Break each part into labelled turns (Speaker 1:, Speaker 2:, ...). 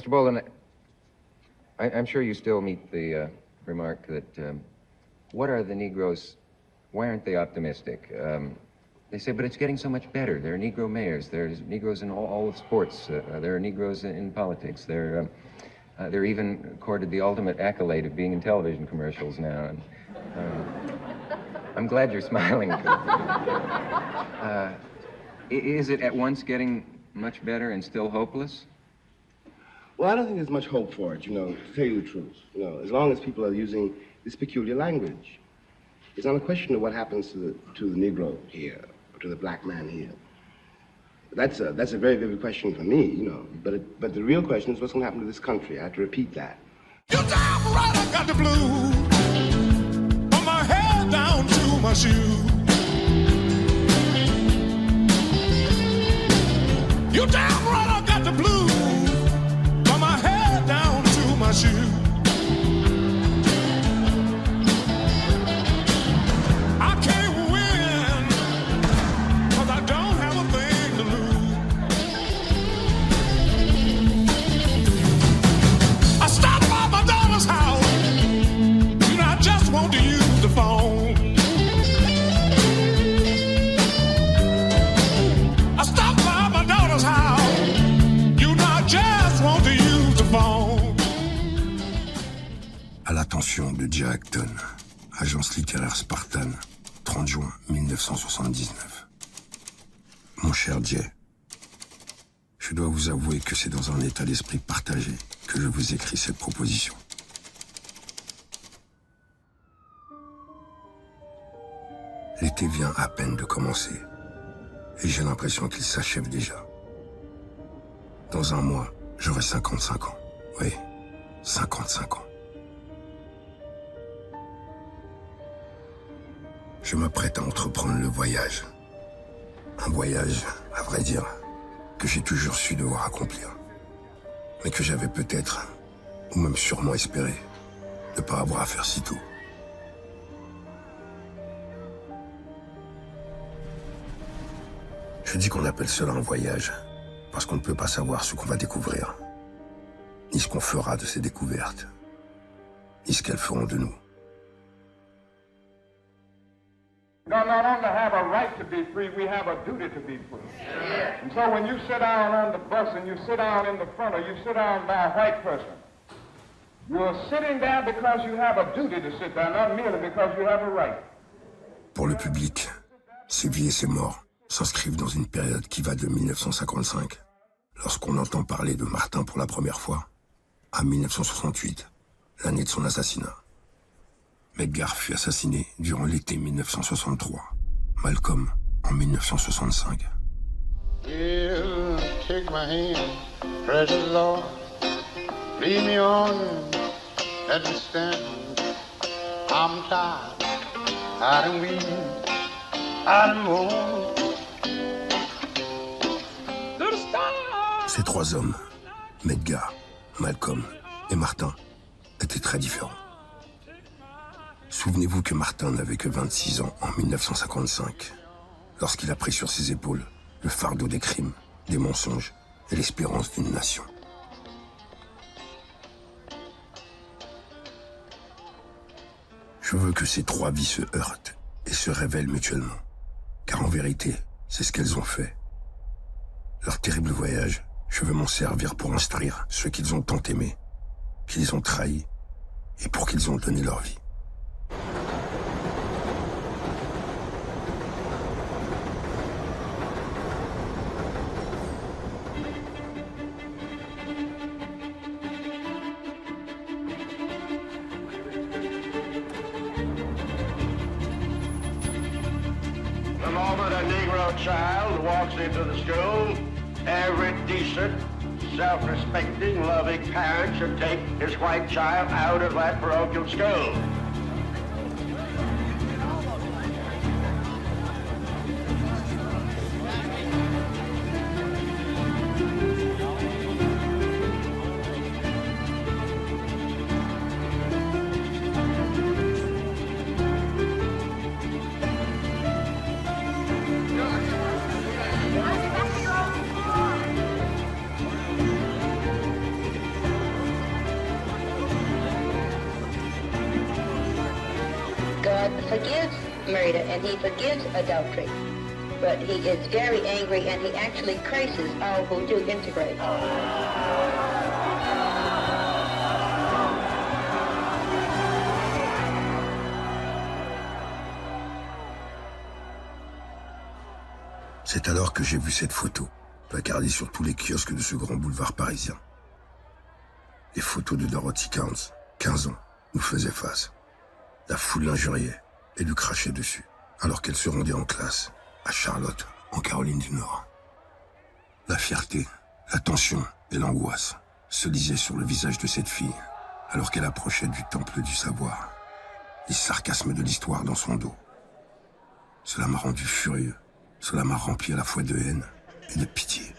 Speaker 1: Mr. Bolden, I'm sure you still meet the remark that, what are the Negroes, why aren't they optimistic? They say, but it's getting so much better. There are Negro mayors, there's Negroes in all of sports, there are Negroes in politics, they're even accorded the ultimate accolade of being in television commercials now. And, I'm glad you're smiling. Is it at once getting much better and still hopeless?
Speaker 2: Well, I don't think there's much hope for it, to tell you the truth. As long as people are using this peculiar language. It's not a question of what happens to the Negro here, or to the black man here. That's a very vivid question for me, But the real question is what's going to happen to this country. I have to repeat that.
Speaker 3: You damn right I got the blues. From my head down to my shoes. You damn right I got the blues. From my head down to my shoes. I can't win, 'cause I don't have a thing to lose. I stopped by my daughter's house. I just want to use the phone. I stopped by my daughter's house. I just want to use the phone.
Speaker 4: À l'attention de Jay Acton, agence littéraire Spartan, 30 juin 1979. Mon cher Jay, je dois vous avouer que c'est dans un état d'esprit partagé que je vous écris cette proposition. L'été vient à peine de commencer, et j'ai l'impression qu'il s'achève déjà. Dans un mois, j'aurai 55 ans. Oui, 55 ans. Je m'apprête à entreprendre le voyage. Un voyage, à vrai dire, que j'ai toujours su devoir accomplir. Mais que j'avais peut-être, ou même sûrement espéré, ne pas avoir à faire si tôt. Je dis qu'on appelle cela un voyage, parce qu'on ne peut pas savoir ce qu'on va découvrir, ni ce qu'on fera de ces découvertes, ni ce qu'elles feront de nous.
Speaker 5: We not only have a right to be free, we have a duty to be free. And so when you sit down on the bus and you sit down in the front or you sit down by a white person, you're sitting there because you have a duty to sit there, not merely because you have a right.
Speaker 4: Pour le public, ces vies et ces morts s'inscrivent dans une période qui va de 1955, lorsqu'on entend parler de Martin pour la première fois, à 1968, l'année de son assassinat. Medgar fut assassiné durant l'été 1963, Malcolm en 1965.
Speaker 6: Yeah, take my hand, precious Lord, lead me on, let me stand. I'm tired, I'm weak, I'm old.
Speaker 4: Ces trois hommes, Medgar, Malcolm et Martin, étaient très différents. Souvenez-vous que Martin n'avait que 26 ans en 1955, lorsqu'il a pris sur ses épaules le fardeau des crimes, des mensonges et l'espérance d'une nation. Je veux que ces trois vies se heurtent et se révèlent mutuellement, car en vérité, c'est ce qu'elles ont fait. Leur terrible voyage, je veux m'en servir pour instruire ceux qu'ils ont tant aimés, qu'ils ont trahis et pour qu'ils ont donné leur vie.
Speaker 7: negro child walks into the school, every decent, self-respecting, loving parent should take his white child out of that parochial school.
Speaker 8: God forgives murder and he forgives adultery, but he is very angry and he actually curses all who do integrate.
Speaker 4: C'est alors que j'ai vu cette photo, placardée sur tous les kiosques de ce grand boulevard parisien. Les photos de Dorothy Counts, 15 ans, nous faisaient face. La foule l'injuriait et lui crachait dessus, alors qu'elle se rendait en classe, à Charlotte, en Caroline du Nord. La fierté, la tension et l'angoisse se lisaient sur le visage de cette fille, alors qu'elle approchait du temple du savoir, les sarcasmes de l'histoire dans son dos. Cela m'a rendu furieux, cela m'a rempli à la fois de haine et de pitié.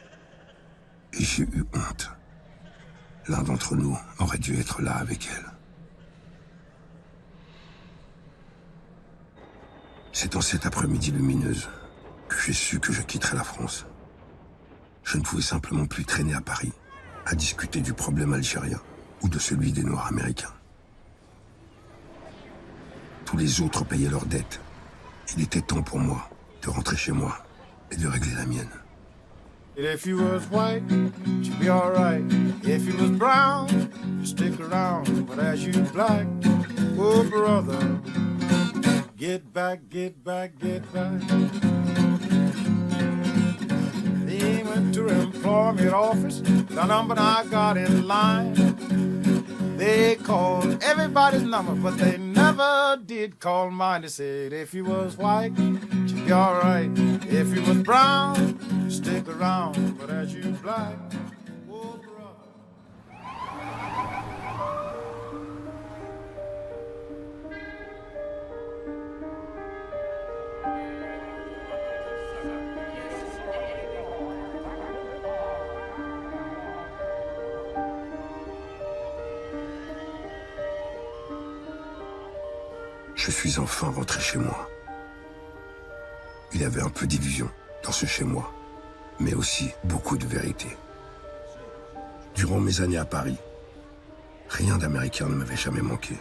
Speaker 4: Et j'ai eu honte. L'un d'entre nous aurait dû être là avec elle. C'est en cette après-midi lumineuse que j'ai su que je quitterais la France. Je ne pouvais simplement plus traîner à Paris, à discuter du problème algérien ou de celui des Noirs américains. Tous les autres payaient leurs dettes. Il était temps pour moi de rentrer chez moi et de régler la mienne.
Speaker 3: If you was white, you'd be alright. If you was brown, you'd stick around. But as you black, oh brother, get back, get back, get back. They went to the employment office, the number I got in line. They called everybody's number, but they never did call mine. They said, if you was white, you'd be alright. If you was brown, stick around. But as you black, oh brother.
Speaker 4: Je suis enfin rentré chez moi. Il y avait un peu d'illusion dans ce chez-moi, mais aussi beaucoup de vérité. Durant mes années à Paris, rien d'américain ne m'avait jamais manqué.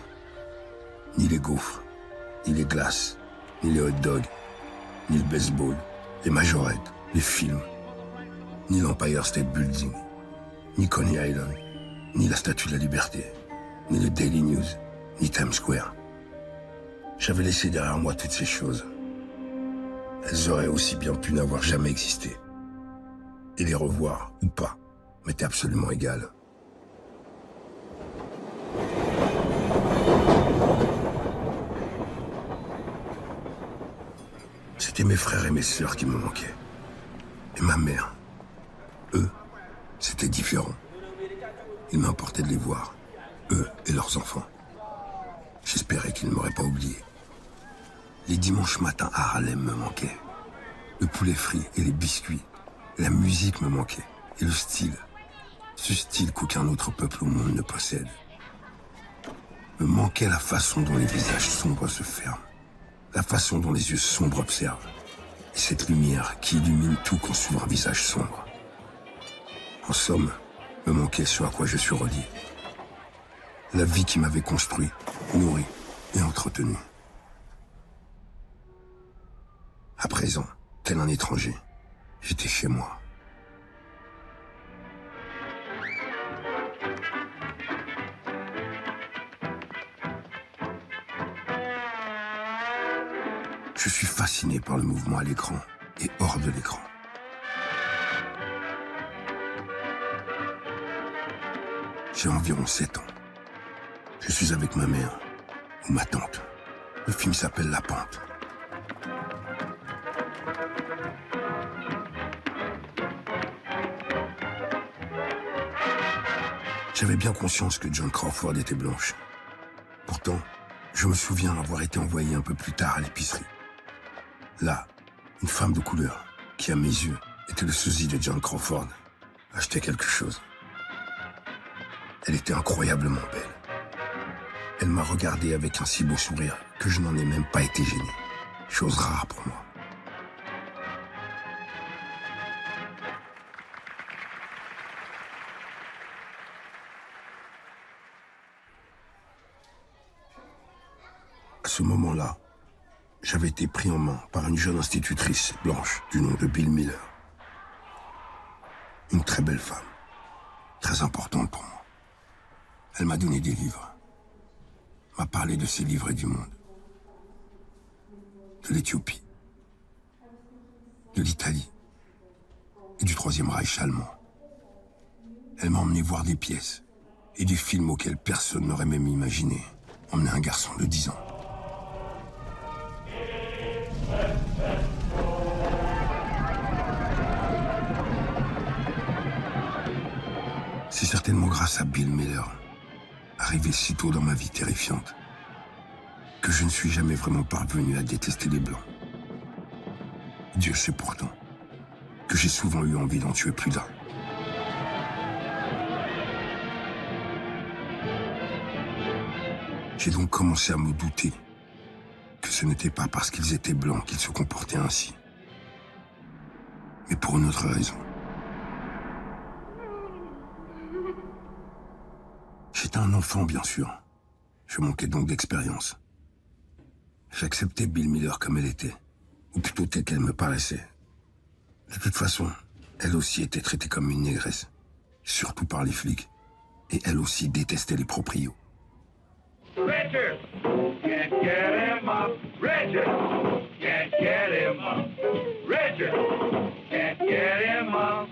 Speaker 4: Ni les gaufres, ni les glaces, ni les hot dogs, ni le baseball, les majorettes, les films, ni l'Empire State Building, ni Coney Island, ni la Statue de la Liberté, ni le Daily News, ni Times Square. J'avais laissé derrière moi toutes ces choses. Elles auraient aussi bien pu n'avoir jamais existé. Et les revoir, ou pas, m'était absolument égal. C'était mes frères et mes sœurs qui me manquaient. Et ma mère. Eux, c'était différent. Il m'importait de les voir, eux et leurs enfants. J'espérais qu'ils ne m'auraient pas oublié. Les dimanches matins à Harlem me manquaient. Le poulet frit et les biscuits. La musique me manquait. Et le style. Ce style qu'aucun autre peuple au monde ne possède. Me manquait la façon dont les visages sombres se ferment. La façon dont les yeux sombres observent. Et cette lumière qui illumine tout quand s'ouvre un visage sombre. En somme, me manquait ce à quoi je suis relié. La vie qui m'avait construit, nourri et entretenu. À présent, tel un étranger, j'étais chez moi. Je suis fasciné par le mouvement à l'écran et hors de l'écran. J'ai environ 7 ans. Je suis avec ma mère, ou ma tante. Le film s'appelle La Pente. J'avais bien conscience que Joan Crawford était blanche. Pourtant, je me souviens avoir été envoyé un peu plus tard à l'épicerie. Là, une femme de couleur, qui à mes yeux était le sosie de Joan Crawford, achetait quelque chose. Elle était incroyablement belle. Elle m'a regardé avec un si beau sourire que je n'en ai même pas été gêné. Chose rare pour moi. À ce moment-là, j'avais été pris en main par une jeune institutrice blanche du nom de Bill Miller. Une très belle femme, très importante pour moi. Elle m'a donné des livres, m'a parlé de ses livres et du monde, de l'Éthiopie, de l'Italie et du Troisième Reich allemand. Elle m'a emmené voir des pièces et des films auxquels personne n'aurait même imaginé emmener un garçon de 10 ans. C'est certainement grâce à Bill Miller, arrivé si tôt dans ma vie terrifiante, que je ne suis jamais vraiment parvenu à détester les Blancs. Dieu sait pourtant que j'ai souvent eu envie d'en tuer plus d'un. J'ai donc commencé à me douter que ce n'était pas parce qu'ils étaient blancs qu'ils se comportaient ainsi, mais pour une autre raison. J'étais un enfant, bien sûr. Je manquais donc d'expérience. J'acceptais Bill Miller comme elle était, ou plutôt telle qu'elle me paraissait. De toute façon, elle aussi était traitée comme une négresse, surtout par les flics, et elle aussi détestait les proprios.
Speaker 9: Richard, can't get him up. Richard, can't get him up. Richard, can't get him up.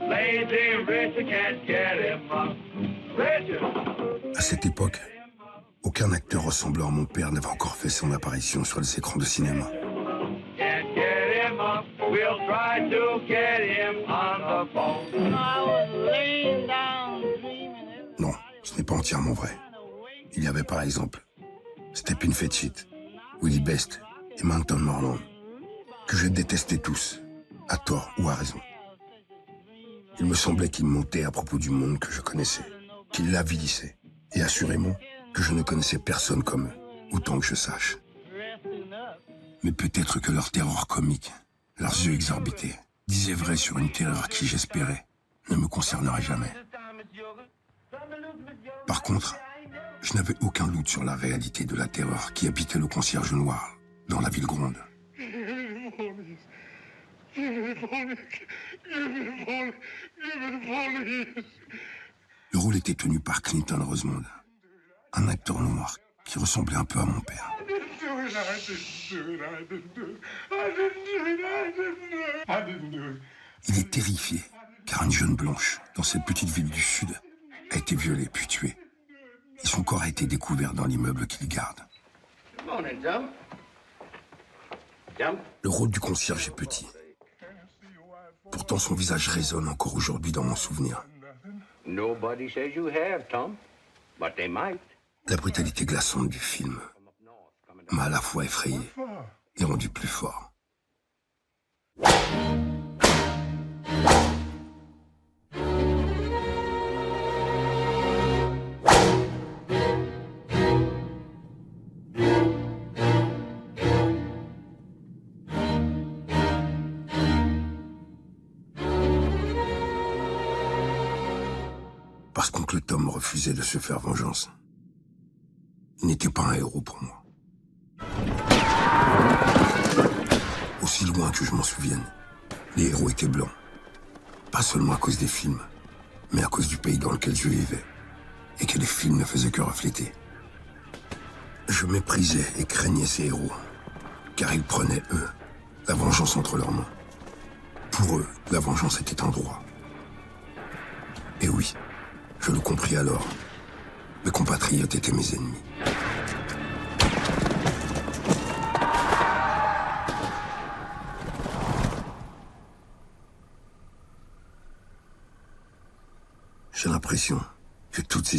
Speaker 9: Lazy Richard can't get him up. Richard.
Speaker 4: À cette époque, aucun acteur ressemblant à mon père n'avait encore fait son apparition sur les écrans de cinéma.
Speaker 9: Can't get him up. We'll try to get him on the phone. I was laying down dreaming.
Speaker 4: Non, ce n'est pas entièrement vrai. Il y avait par exemple Stephen Fetchit, Willie Best et Manton Morland, que je détestais tous, à tort ou à raison. Il me semblait qu'ils mentaient à propos du monde que je connaissais, qu'ils l'avilissaient, et assurément que je ne connaissais personne comme eux, autant que je sache. Mais peut-être que leur terreur comique, leurs yeux exorbités, disaient vrai sur une terreur qui, j'espérais, ne me concernerait jamais. Par contre, je n'avais aucun doute sur la réalité de la terreur qui habitait le concierge noir dans la ville gronde. Le rôle était tenu par Clinton Rosemond, un acteur noir qui ressemblait un peu à mon père. Il est terrifié car une jeune blanche dans cette petite ville du Sud a été violée puis tuée. Et son corps a été découvert dans l'immeuble qu'il garde. Le rôle du concierge est petit. Pourtant, son visage résonne encore aujourd'hui dans mon souvenir.
Speaker 7: Nobody says you have, Tom, but they might.
Speaker 4: La brutalité glaçante du film m'a à la fois effrayé et rendu plus fort. Parce qu'oncle Tom refusait de se faire vengeance. Il n'était pas un héros pour moi. Aussi loin que je m'en souvienne, les héros étaient blancs. Pas seulement à cause des films, mais à cause du pays dans lequel je vivais, et que les films ne faisaient que refléter. Je méprisais et craignais ces héros, car ils prenaient, eux, la vengeance entre leurs mains. Pour eux, la vengeance était un droit. Et oui, je le compris alors. Mes compatriotes étaient mes ennemis.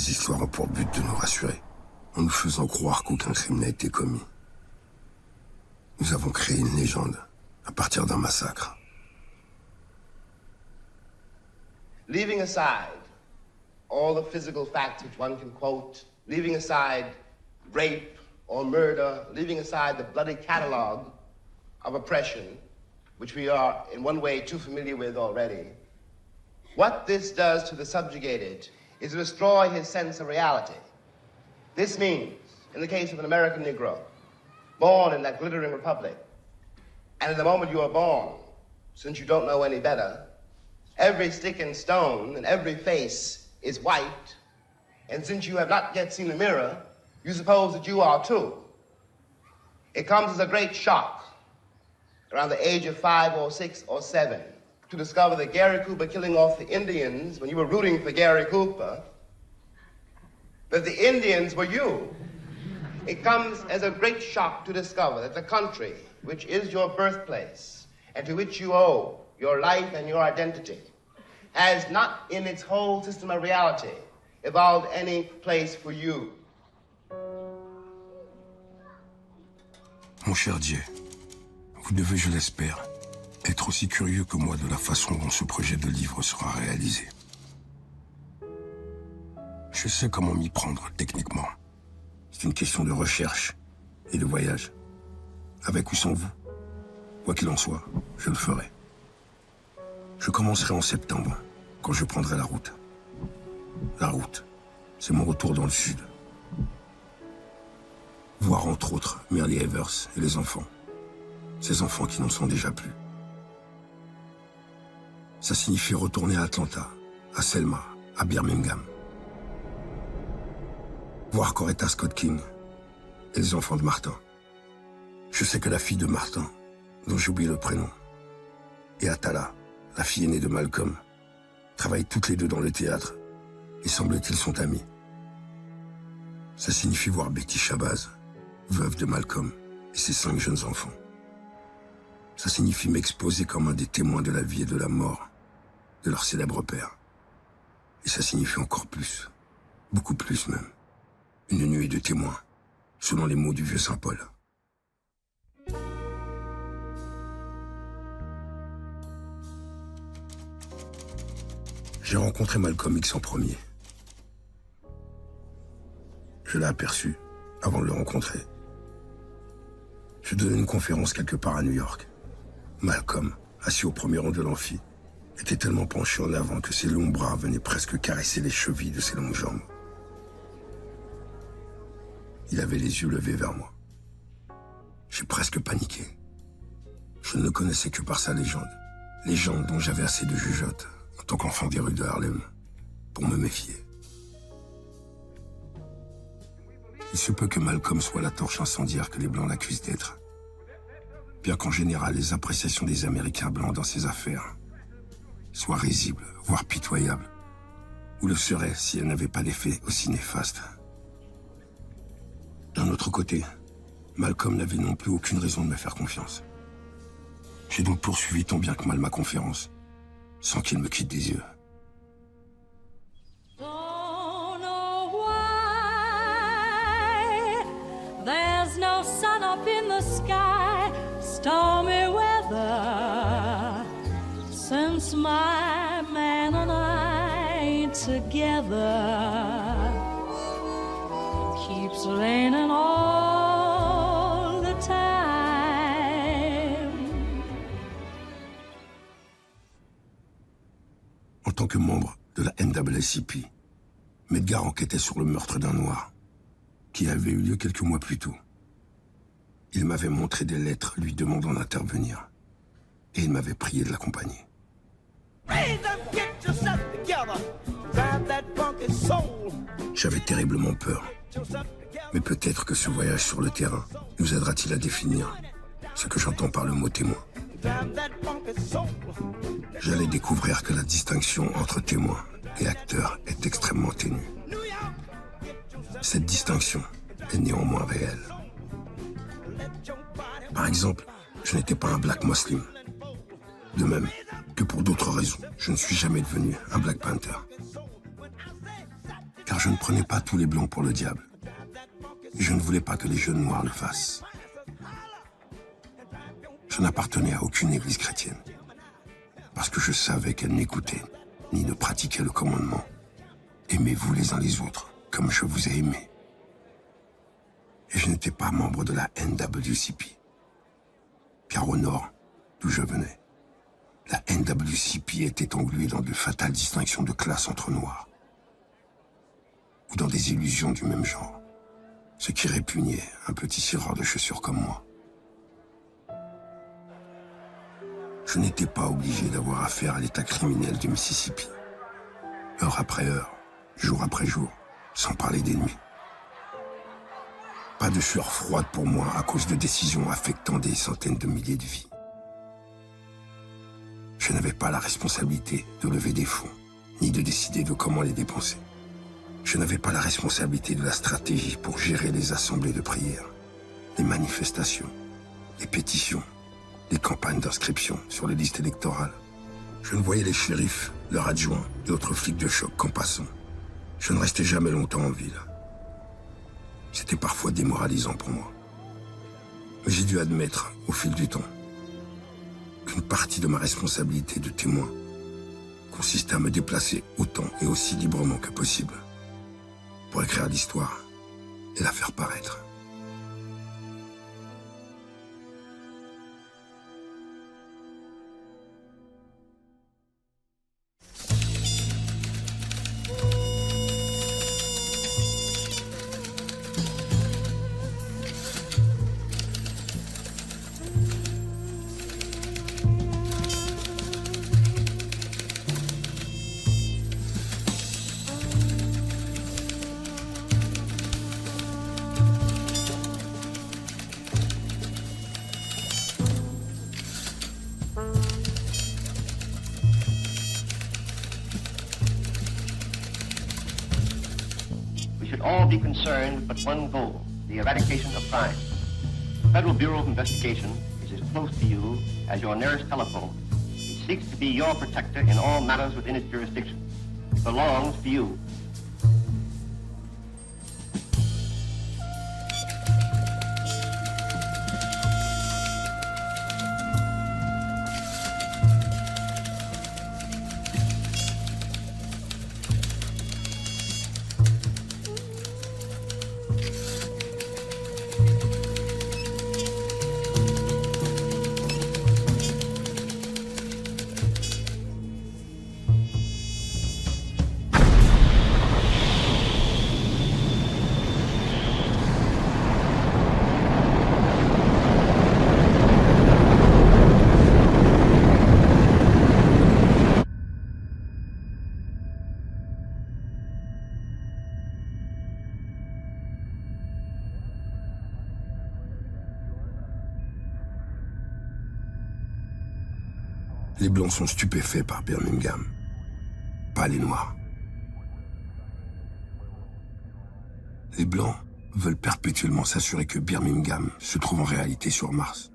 Speaker 4: ces histoires ont pour but de nous rassurer, en nous faisant croire qu'aucun crime n'a été commis. Nous avons créé une légende à partir d'un massacre.
Speaker 2: Leaving aside all the physical facts which one can quote, leaving aside rape or murder, leaving aside the bloody catalogue of oppression, which we are in one way too familiar with already, what this does to the subjugated is to destroy his sense of reality. This means, in the case of an American Negro, born in that glittering republic, and at the moment you are born, since you don't know any better, every stick and stone and every face is white, and since you have not yet seen a mirror, you suppose that you are too. It comes as a great shock around the age of 5 or 6 or 7 to discover that Gary Cooper killing off the Indians when you were rooting for Gary Cooper, that the Indians were you. It comes as a great shock to discover that the country, which is your birthplace and to which you owe your life and your identity, has not in its whole system of reality evolved any place for you.
Speaker 4: Mon cher Jay, vous devez, je l'espère, être aussi curieux que moi de la façon dont ce projet de livre sera réalisé. Je sais comment m'y prendre techniquement. C'est une question de recherche et de voyage. Avec ou sans vous, quoi qu'il en soit, je le ferai. Je commencerai en septembre, quand je prendrai la route. La route, c'est mon retour dans le sud. Voir entre autres Merle Evers et les enfants. Ces enfants qui n'en sont déjà plus. Ça signifie retourner à Atlanta, à Selma, à Birmingham. Voir Coretta Scott King et les enfants de Martin. Je sais que la fille de Martin, dont j'ai oublié le prénom, et Atala, la fille aînée de Malcolm, travaillent toutes les deux dans le théâtre et semble-t-il sont amies. Ça signifie voir Betty Shabazz, veuve de Malcolm, et ses 5 jeunes enfants. Ça signifie m'exposer comme un des témoins de la vie et de la mort de leur célèbre père. Et ça signifie encore plus, beaucoup plus même, une nuée de témoins, selon les mots du vieux Saint Paul. J'ai rencontré Malcolm X en premier. Je l'ai aperçu avant de le rencontrer. Je donnais une conférence quelque part à New York. Malcolm, assis au premier rang de l'amphi, était tellement penché en avant que ses longs bras venaient presque caresser les chevilles de ses longues jambes. Il avait les yeux levés vers moi. J'ai presque paniqué. Je ne le connaissais que par sa légende. Légende dont j'avais assez de jugeote, en tant qu'enfant des rues de Harlem, pour me méfier. Il se peut que Malcolm soit la torche incendiaire que les Blancs l'accusent d'être. Bien qu'en général, les appréciations des Américains blancs dans ces affaires soient risibles, voire pitoyables, ou le seraient si elles n'avaient pas d'effet aussi néfaste. D'un autre côté, Malcolm n'avait non plus aucune raison de me faire confiance. J'ai donc poursuivi tant bien que mal ma conférence, sans qu'il me quitte des yeux.
Speaker 10: Don't know why there's no sun up in the sky, stormy weather, since my man and I ain't together. Keeps raining all the time.
Speaker 4: En tant que membre de la NAACP, Medgar enquêtait sur le meurtre d'un Noir, qui avait eu lieu quelques mois plus tôt. Il m'avait montré des lettres lui demandant d'intervenir, et il m'avait prié de l'accompagner. J'avais terriblement peur, mais peut-être que ce voyage sur le terrain nous aidera-t-il à définir ce que j'entends par le mot témoin. J'allais découvrir que la distinction entre témoin et acteur est extrêmement ténue. Cette distinction est néanmoins réelle. Par exemple, je n'étais pas un black muslim. De même que pour d'autres raisons, je ne suis jamais devenu un Black Panther. Car je ne prenais pas tous les blancs pour le diable. Et je ne voulais pas que les jeunes noirs le fassent. Je n'appartenais à aucune église chrétienne. Parce que je savais qu'elle n'écoutait ni ne pratiquait le commandement. Aimez-vous les uns les autres comme je vous ai aimés. Et je n'étais pas membre de la NWCP. Car au nord, d'où je venais, la NWCP était engluée dans de fatales distinctions de classe entre noirs. Ou dans des illusions du même genre. Ce qui répugnait un petit cireur de chaussures comme moi. Je n'étais pas obligé d'avoir affaire à l'état criminel du Mississippi. Heure après heure, jour après jour, sans parler des nuits. Pas de sueur froide pour moi à cause de décisions affectant des centaines de milliers de vies. Je n'avais pas la responsabilité de lever des fonds, ni de décider de comment les dépenser. Je n'avais pas la responsabilité de la stratégie pour gérer les assemblées de prière, les manifestations, les pétitions, les campagnes d'inscription sur les listes électorales. Je ne voyais les shérifs, leurs adjoints et autres flics de choc qu'en passant. Je ne restais jamais longtemps en ville. C'était parfois démoralisant pour moi. Mais j'ai dû admettre, au fil du temps, qu'une partie de ma responsabilité de témoin consistait à me déplacer autant et aussi librement que possible pour écrire l'histoire et la faire paraître.
Speaker 7: We should all be concerned with but one goal, the eradication of crime. The Federal Bureau of Investigation is as close to you as your nearest telephone. It seeks to be your protector in all matters within its jurisdiction. It belongs to you.
Speaker 4: Les Blancs sont stupéfaits par Birmingham, pas les Noirs. Les Blancs veulent perpétuellement s'assurer que Birmingham se trouve en réalité sur Mars.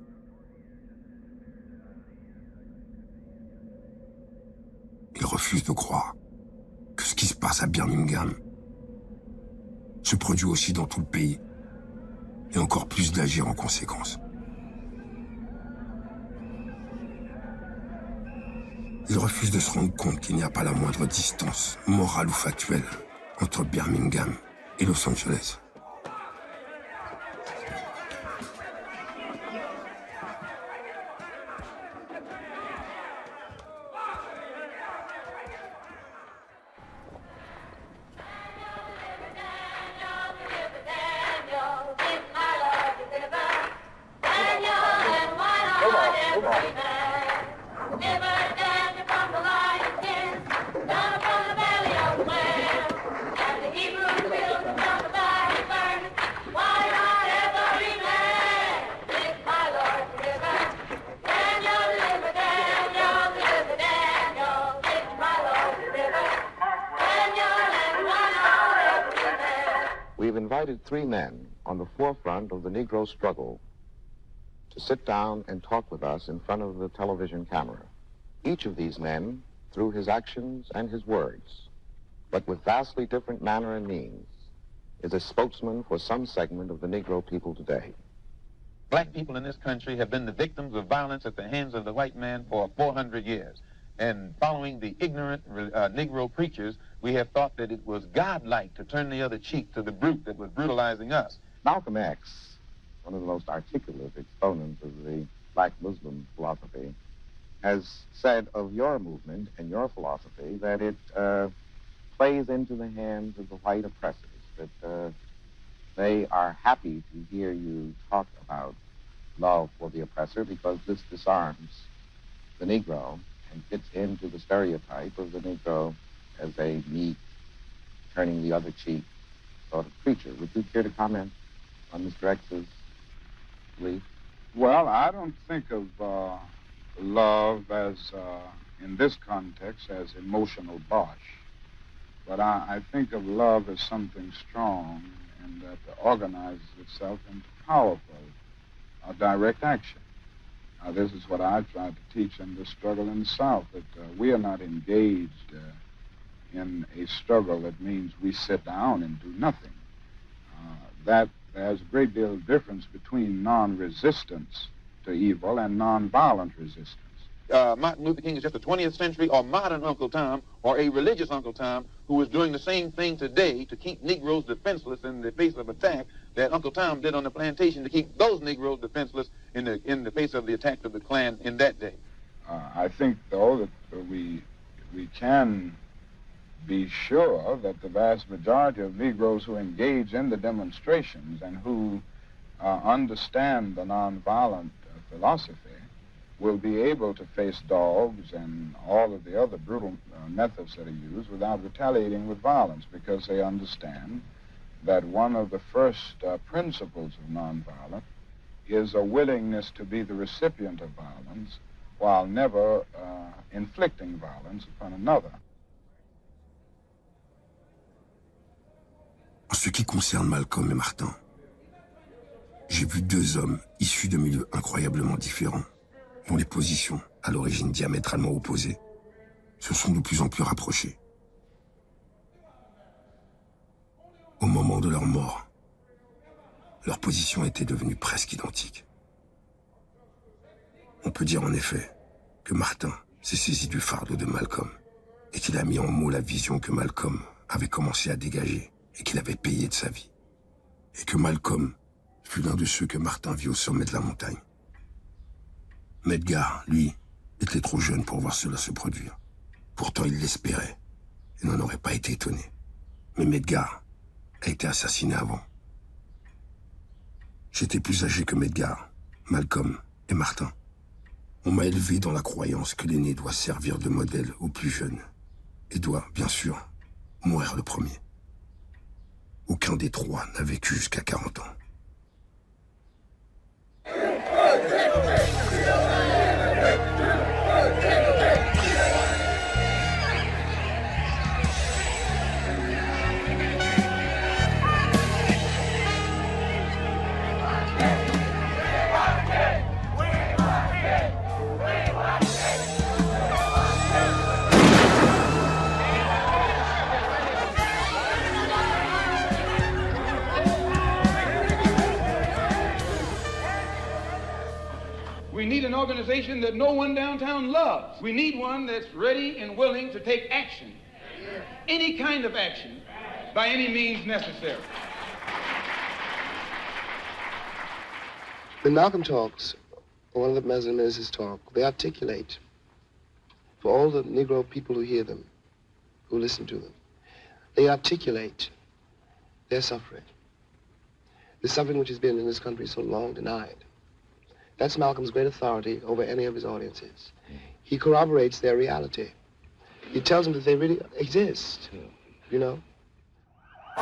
Speaker 4: Ils refusent de croire que ce qui se passe à Birmingham se produit aussi dans tout le pays, et encore plus d'agir en conséquence. Ils refusent de se rendre compte qu'il n'y a pas la moindre distance, morale ou factuelle, entre Birmingham et Los Angeles.
Speaker 11: We've invited three men on the forefront of the Negro struggle to sit down and talk with us in front of the television camera. Each of these men, through his actions and his words, but with vastly different manner and means, is a spokesman for some segment of the Negro people today.
Speaker 12: Black people in this country have been the victims of violence at the hands of the white man for 400 years. And following the ignorant Negro preachers, we have thought that it was godlike to turn the other cheek to the brute that was brutalizing us.
Speaker 11: Malcolm X, one of the most articulate exponents of the black Muslim philosophy, has said of your movement and your philosophy that it plays into the hands of the white oppressors, that they are happy to hear you talk about love for the oppressor because this disarms the Negro and fits into the stereotype of the Negro as a meek, turning the other cheek sort of creature. Would you care to comment on Mr. X's belief?
Speaker 5: Well, I don't think of love as, in this context, as emotional bosh. But I think of love as something strong and that organizes itself into powerful, direct action. This is what I tried to teach in the struggle in the South, that we are not engaged in a struggle that means we sit down and do nothing. That there's a great deal of difference between non-resistance to evil and non-violent resistance.
Speaker 12: Martin Luther King is just a 20th century or modern Uncle Tom or a religious Uncle Tom who is doing the same thing today to keep Negroes defenseless in the face of attack that Uncle Tom did on the plantation to keep those Negroes defenseless in the face of the attack of the Klan in that day.
Speaker 5: I think, though, that we can be sure that the vast majority of Negroes who engage in the demonstrations and who understand the nonviolent philosophy will be able to face dogs and all of the other brutal methods that are used without retaliating with violence, because they understand that one of the first principles of nonviolence is a willingness to be the recipient of violence while never inflicting violence upon another.
Speaker 4: En ce qui concerne Malcolm et Martin, j'ai vu deux hommes issus de milieux incroyablement différents, dont les positions, à l'origine diamétralement opposées, se sont de plus en plus rapprochées. Au moment de leur mort, leurs positions étaient devenues presque identiques. On peut dire en effet que Martin s'est saisi du fardeau de Malcolm et qu'il a mis en mots la vision que Malcolm avait commencé à dégager et qu'il avait payé de sa vie. Et que Malcolm fut l'un de ceux que Martin vit au sommet de la montagne. Medgar, lui, était trop jeune pour voir cela se produire. Pourtant, il l'espérait et n'en aurait pas été étonné. Mais Medgar a été assassiné avant. J'étais plus âgé que Medgar, Malcolm et Martin. On m'a élevé dans la croyance que l'aîné doit servir de modèle aux plus jeunes et doit, bien sûr, mourir le premier. Aucun des trois n'a vécu jusqu'à 40 ans.
Speaker 5: We need an organization that no one downtown loves. We need one that's ready and willing to take action, any kind of action, by any means necessary.
Speaker 2: When Malcolm talks, or one of the ministers talk, they articulate for all the Negro people who hear them, who listen to them. They articulate their suffering, the suffering which has been in this country so long denied. That's Malcolm's great authority over any of his audiences. He corroborates their reality. He tells them that they really exist, you know?
Speaker 3: Stay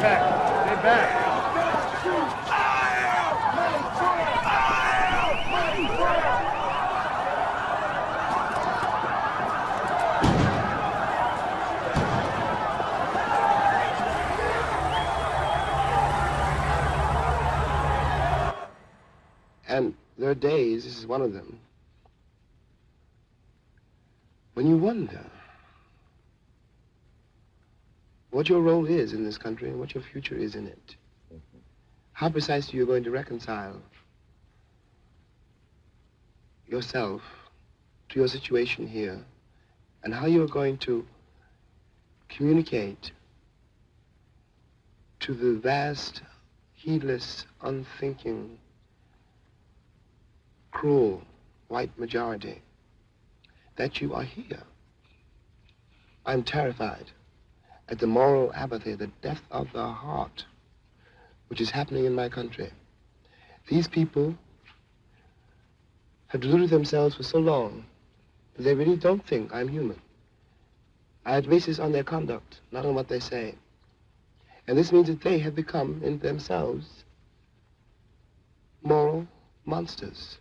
Speaker 3: back. Stay back.
Speaker 2: And there are days, this is one of them, when you wonder what your role is in this country and what your future is in it. How precisely you're going to reconcile yourself to your situation here, and how you're going to communicate to the vast, heedless, unthinking, cruel white majority that you are here. I'm terrified at the moral apathy, the death of the heart, which is happening in my country. These people have deluded themselves for so long that they really don't think I'm human. I base this on their conduct, not on what they say. And this means that they have become, in themselves, moral monsters.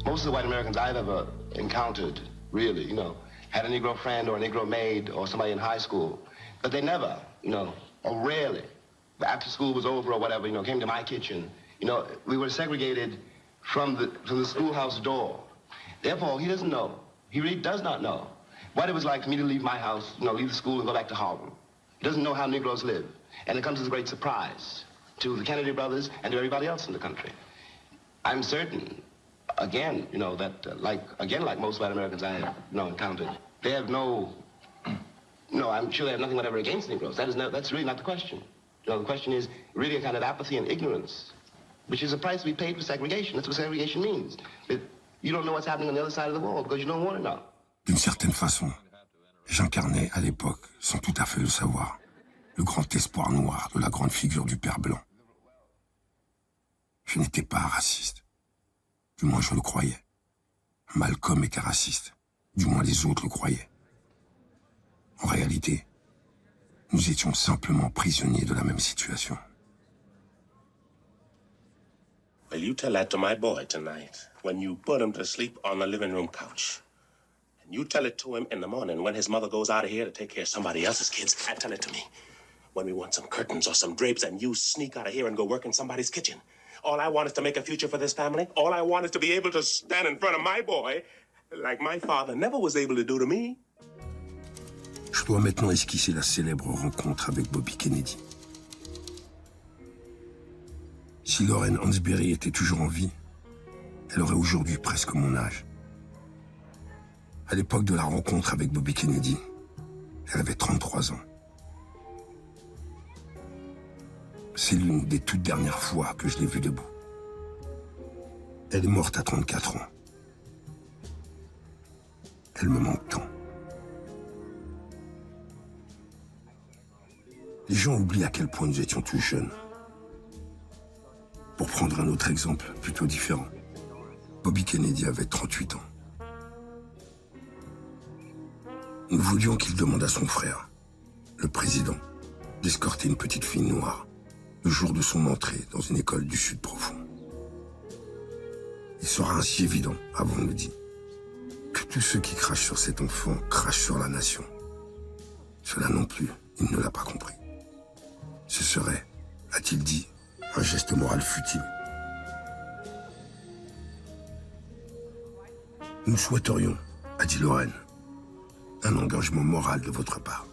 Speaker 2: Most of the white Americans I've ever encountered, really, had a Negro friend or a Negro maid or somebody in high school. But they never, or rarely, after school was over or whatever, came to my kitchen. We were segregated from the schoolhouse door. Therefore, he doesn't know. He really does not know what it was like for me to leave my house, leave the school and go back to Harlem. He doesn't know how Negroes live. And it comes as a great surprise to the Kennedy brothers and to everybody else in the country. I'm certain, again, that like most white Americans I have encountered, they have I'm sure they have nothing whatever against Negroes. That's really not the question. The question is really a kind of apathy and ignorance, which is a price we paid for segregation. That's what segregation means. You don't know what's happening on the other side of the wall because you don't want to know.
Speaker 4: D'une certaine façon, j'incarnais à l'époque, sans tout à fait le savoir, le grand espoir noir de la grande figure du père blanc. Je n'étais pas raciste. Du moins, je le croyais. Malcolm était raciste. Du moins, les autres le croyaient. En réalité, nous étions simplement prisonniers de la même situation.
Speaker 13: Well, you tell that to my boy tonight, when you put him to sleep on the living room couch. And you tell it to him in the morning when his mother goes out of here to take care of somebody else's kids. And tell it to me when we want some curtains or some drapes and you sneak out of here and go work in somebody's kitchen. All I want is to make a future for this family. All I want is to be able to stand in front of my boy like my father never was able to do to me.
Speaker 4: Je dois maintenant esquisser la célèbre rencontre avec Bobby Kennedy. Si Lorraine Hansberry était toujours en vie, elle aurait aujourd'hui presque mon âge. À l'époque de la rencontre avec Bobby Kennedy, elle avait 33 ans. C'est l'une des toutes dernières fois que je l'ai vue debout. Elle est morte à 34 ans. Elle me manque tant. Les gens oublient à quel point nous étions tous jeunes. Pour prendre un autre exemple plutôt différent, Bobby Kennedy avait 38 ans. Nous voulions qu'il demande à son frère, le président, d'escorter une petite fille noire le jour de son entrée dans une école du Sud profond. Il sera ainsi évident, avons-nous dit, que tous ceux qui crachent sur cet enfant crachent sur la nation. Cela non plus, il ne l'a pas compris. Ce serait, a-t-il dit, un geste moral futile. Nous souhaiterions, a dit Lorraine, un engagement moral de votre part.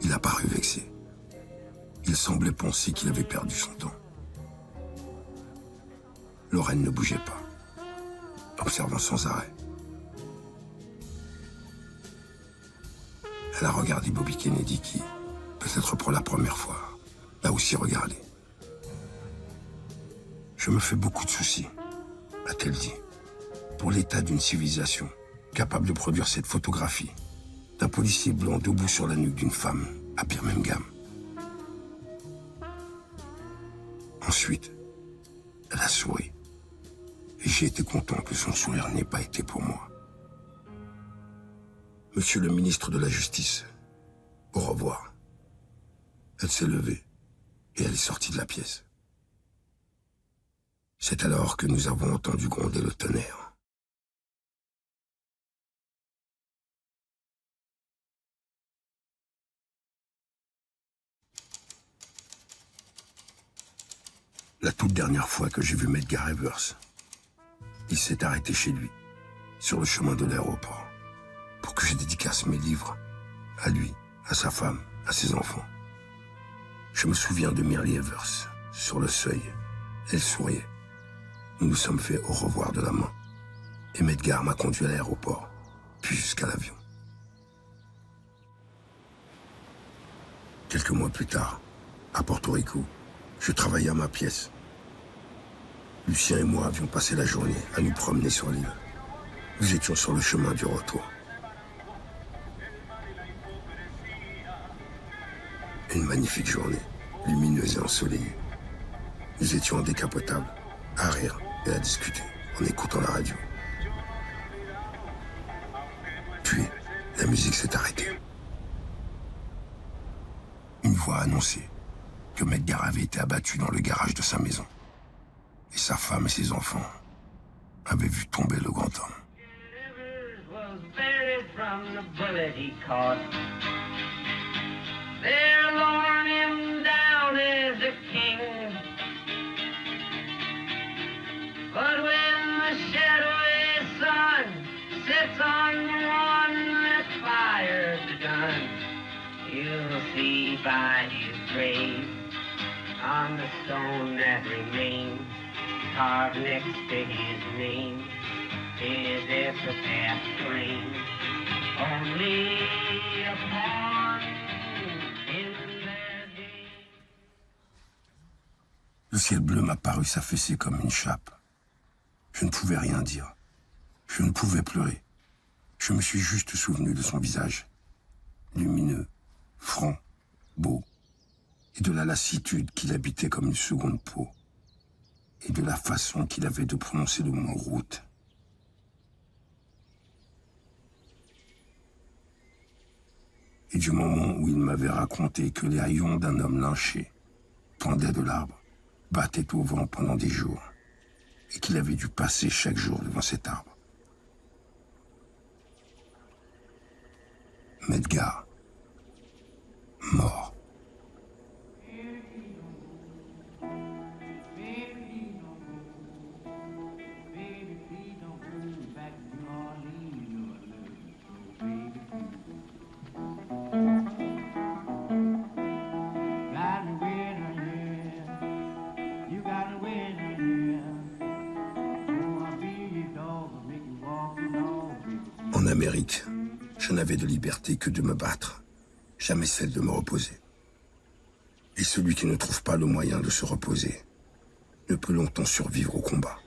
Speaker 4: Il a paru vexé. Il semblait penser qu'il avait perdu son temps. Lorraine ne bougeait pas, observant sans arrêt. Elle a regardé Bobby Kennedy qui, peut-être pour la première fois, l'a aussi regardé. Je me fais beaucoup de soucis, a-t-elle dit, pour l'état d'une civilisation capable de produire cette photographie d'un policier blanc debout sur la nuque d'une femme à Birmingham. Ensuite, elle a souri Et j'ai été content que son sourire n'ait pas été pour moi. Monsieur le ministre de la Justice, au revoir. Elle s'est levée et elle est sortie de la pièce. C'est alors que nous avons entendu gronder le tonnerre. La toute dernière fois que j'ai vu Medgar Evers, il s'est arrêté chez lui, sur le chemin de l'aéroport, pour que je dédicace mes livres à lui, à sa femme, à ses enfants. Je me souviens de Myrlie Evers, sur le seuil. Elle souriait. Nous nous sommes fait au revoir de la main. Et Medgar m'a conduit à l'aéroport, puis jusqu'à l'avion. Quelques mois plus tard, à Porto Rico, je travaillais à ma pièce. Lucien et moi avions passé la journée à nous promener sur l'île. Nous étions sur le chemin du retour. Une magnifique journée, lumineuse et ensoleillée. Nous étions en décapotable, à rire et à discuter, en écoutant la radio. Puis, la musique s'est arrêtée. Une voix a annoncé que Medgar avait été abattu dans le garage de sa maison. Et sa femme et ses enfants avaient vu tomber le grand homme.
Speaker 9: They're lowering him down as a king. But when the shadowy sun sits on the one that fired the gun, you'll see by his grave, on the stone that remains, carved next to his name, his epitaph claims, only a pawn in their game.
Speaker 4: Le ciel bleu m'a paru s'affaisser comme une chape. Je ne pouvais rien dire. Je ne pouvais pleurer. Je me suis juste souvenu de son visage, lumineux, franc, beau, et de la lassitude qui l'habitait comme une seconde peau, et de la façon qu'il avait de prononcer le mot route. Et du moment où il m'avait raconté que les haillons d'un homme lynché pendaient de l'arbre, battaient au vent pendant des jours, et qu'il avait dû passer chaque jour devant cet arbre. Medgar, mort. En Amérique, je n'avais de liberté que de me battre, jamais celle de me reposer. Et celui qui ne trouve pas le moyen de se reposer ne peut longtemps survivre au combat.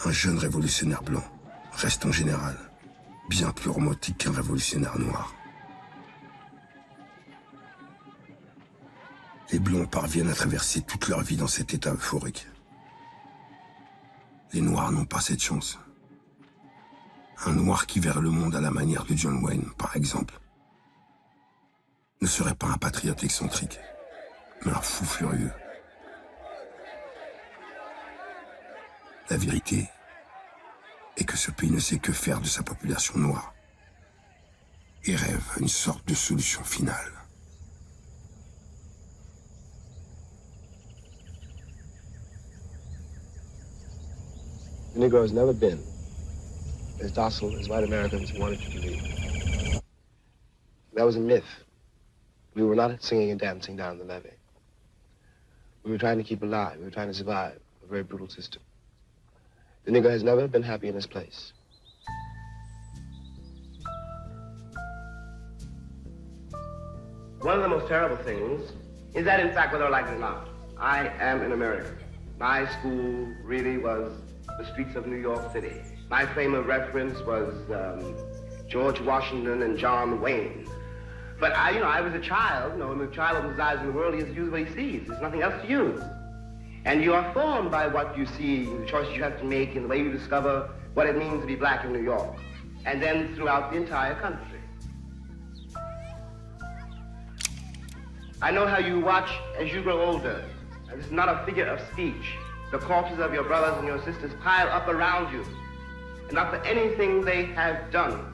Speaker 4: Un jeune révolutionnaire blanc reste en général bien plus romantique qu'un révolutionnaire noir. Les Blancs parviennent à traverser toute leur vie dans cet état euphorique. Les Noirs n'ont pas cette chance. Un Noir qui verrait le monde à la manière de John Wayne, par exemple, ne serait pas un patriote excentrique, mais un fou furieux. La vérité est que ce pays ne sait que faire de sa population noire et rêve à une sorte de solution finale.
Speaker 2: The Negro has never been as docile as white Americans wanted you to be. That was a myth. We were not singing and dancing down the levee. We were trying to keep alive. We were trying to survive a very brutal system. The Negro has never been happy in his place. One of the most terrible things is that, in fact, whether I like it or not, I am an American. My school really was the streets of New York City. My frame of reference was George Washington and John Wayne. But I was a child. When a child opens his eyes in the world, he has to use what he sees. There's nothing else to use. And you are formed by what you see, the choices you have to make, and the way you discover what it means to be black in New York, and then throughout the entire country. I know how you watch as you grow older. And this is not a figure of speech. The corpses of your brothers and your sisters pile up around you, and not for anything they have done.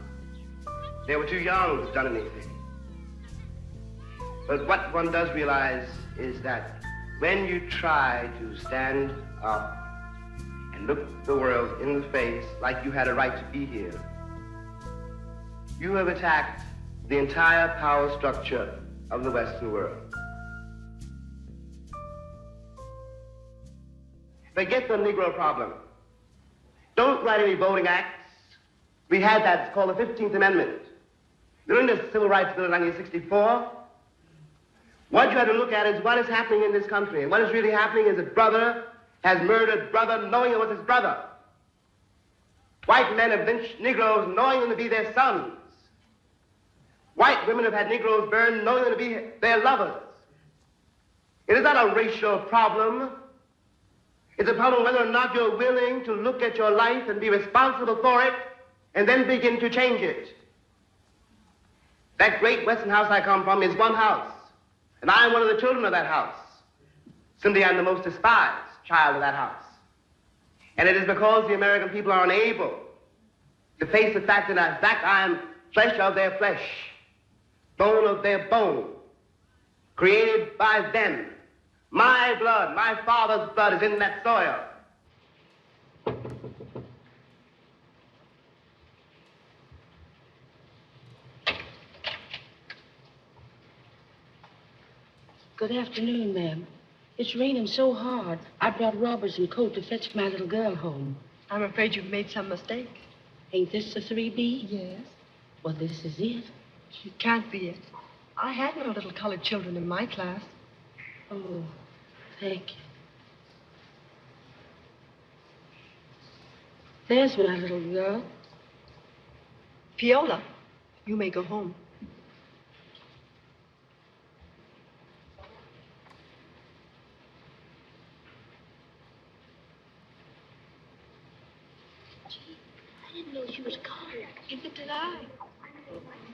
Speaker 2: They were too young to have done anything. But what one does realize is that when you try to stand up and look the world in the face like you had a right to be here, you have attacked the entire power structure of the Western world. Forget the Negro problem. Don't write any voting acts. We had that, it's called the 15th Amendment. During the Civil Rights Bill of 1964, what you have to look at is what is happening in this country. And what is really happening is that brother has murdered brother knowing it was his brother. White men have lynched Negroes knowing them to be their sons. White women have had Negroes burned knowing them to be their lovers. It is not a racial problem. It's a problem whether or not you're willing to look at your life and be responsible for it and then begin to change it. That great Western house I come from is one house. And I am one of the children of that house. Simply, I'm the most despised child of that house. And it is because the American people are unable to face the fact that, in fact, I am flesh of their flesh, bone of their bone, created by them. My blood, my father's blood is in that soil.
Speaker 14: Good afternoon, ma'am. It's raining so hard. I brought rubbers and coat to fetch my little girl home.
Speaker 15: I'm afraid you've made some mistake.
Speaker 14: Ain't this the 3B?
Speaker 15: Yes.
Speaker 14: Well, this is it.
Speaker 15: It can't be it. I had no little colored children in my class.
Speaker 14: Oh, thank you. There's my little girl.
Speaker 15: Viola, you may go home.
Speaker 14: I didn't know she was colored. Neither did I.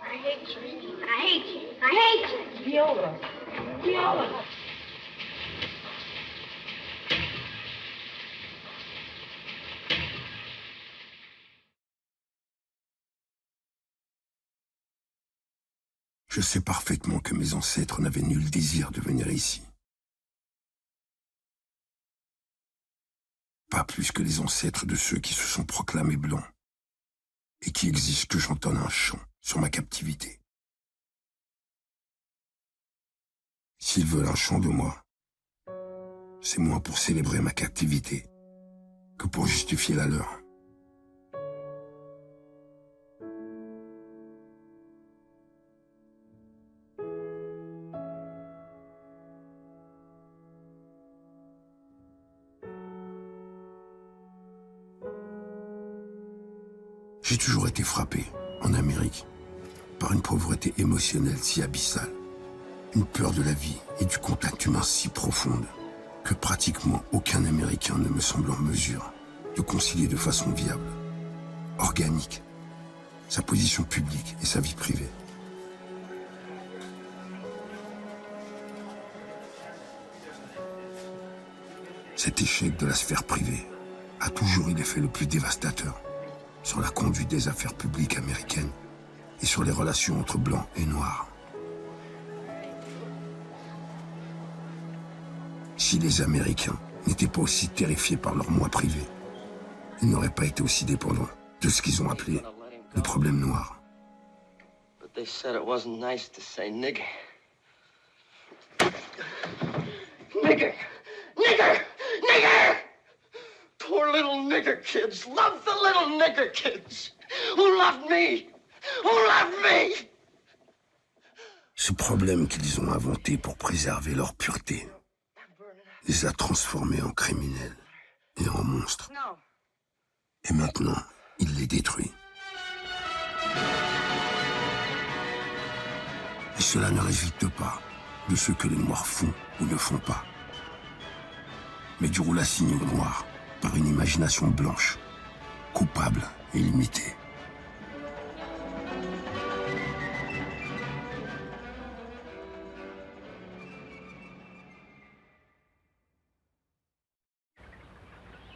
Speaker 16: I hate you. I hate you. I hate you.
Speaker 15: Viola. Viola.
Speaker 4: Je sais parfaitement que mes ancêtres n'avaient nul désir de venir ici. Pas plus que les ancêtres de ceux qui se sont proclamés blancs et qui exigent que j'entonne un chant sur ma captivité. S'ils veulent un chant de moi, c'est moins pour célébrer ma captivité que pour justifier la leur. J'ai toujours été frappé, en Amérique, par une pauvreté émotionnelle si abyssale, une peur de la vie et du contact humain si profonde que pratiquement aucun Américain ne me semble en mesure de concilier de façon viable, organique, sa position publique et sa vie privée. Cet échec de la sphère privée a toujours eu l'effet le plus dévastateur sur la conduite des affaires publiques américaines et sur les relations entre blancs et noirs. Si les Américains n'étaient pas aussi terrifiés par leur moi privé, ils n'auraient pas été aussi dépendants de ce qu'ils ont appelé le problème noir.
Speaker 17: But they said it wasn't nice to say nigger. Nigger! Nigger! Nigger! Poor little nigger kids. Love the little nigger kids. Who loved me? Who loved me?
Speaker 4: Ce problème qu'ils ont inventé pour préserver leur pureté les a transformés en criminels et en monstres. Et maintenant, il les détruit. Et cela ne résulte pas de ce que les Noirs font ou ne font pas, mais du rôle assigné aux Noirs par une imagination blanche, coupable et limitée.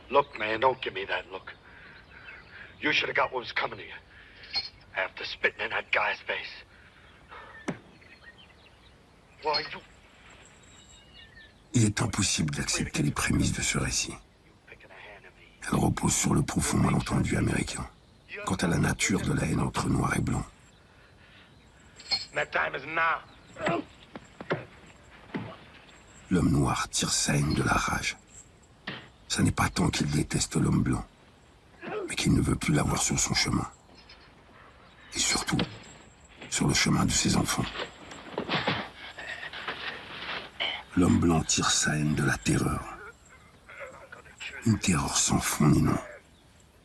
Speaker 18: Look, man, don't give me that look. You should have got what was coming to you after spitting in that guy's face. Why, you...
Speaker 4: Il est impossible d'accepter les prémices de ce récit. Elle repose sur le profond malentendu américain quant à la nature de la haine entre noirs et blancs.
Speaker 18: That time is now.
Speaker 4: L'homme noir tire sa haine de la rage. Ce n'est pas tant qu'il déteste l'homme blanc, mais qu'il ne veut plus l'avoir sur son chemin. Et surtout, sur le chemin de ses enfants. L'homme blanc tire sa haine de la terreur. Une terreur sans fond ni nom,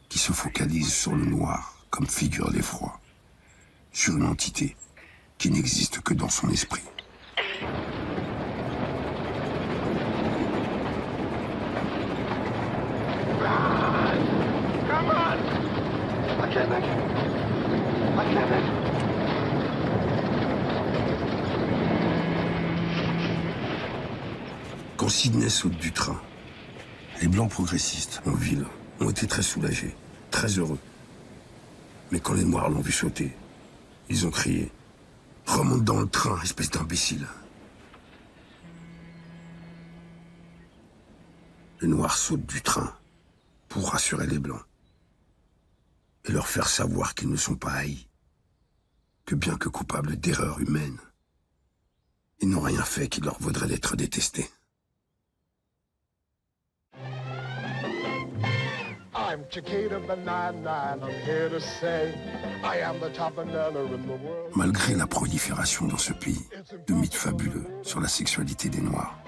Speaker 4: qui se focalise sur le noir comme figure d'effroi, sur une entité qui n'existe que dans son esprit.
Speaker 18: Come on! I can't make it. I can't make it.
Speaker 4: Quand Sidney saute du train, les Blancs progressistes en ville ont été très soulagés, très heureux. Mais quand les Noirs l'ont vu sauter, ils ont crié « Remonte dans le train, espèce d'imbécile !» Les Noirs sautent du train pour rassurer les Blancs et leur faire savoir qu'ils ne sont pas haïs, que bien que coupables d'erreurs humaines, ils n'ont rien fait qui leur vaudrait d'être détestés.
Speaker 19: I'm Chiquita the 99, I'm here to say I am the top banana in the world.
Speaker 4: Malgré la prolifération dans ce pays de mythes fabuleux sur la sexualité des Noirs,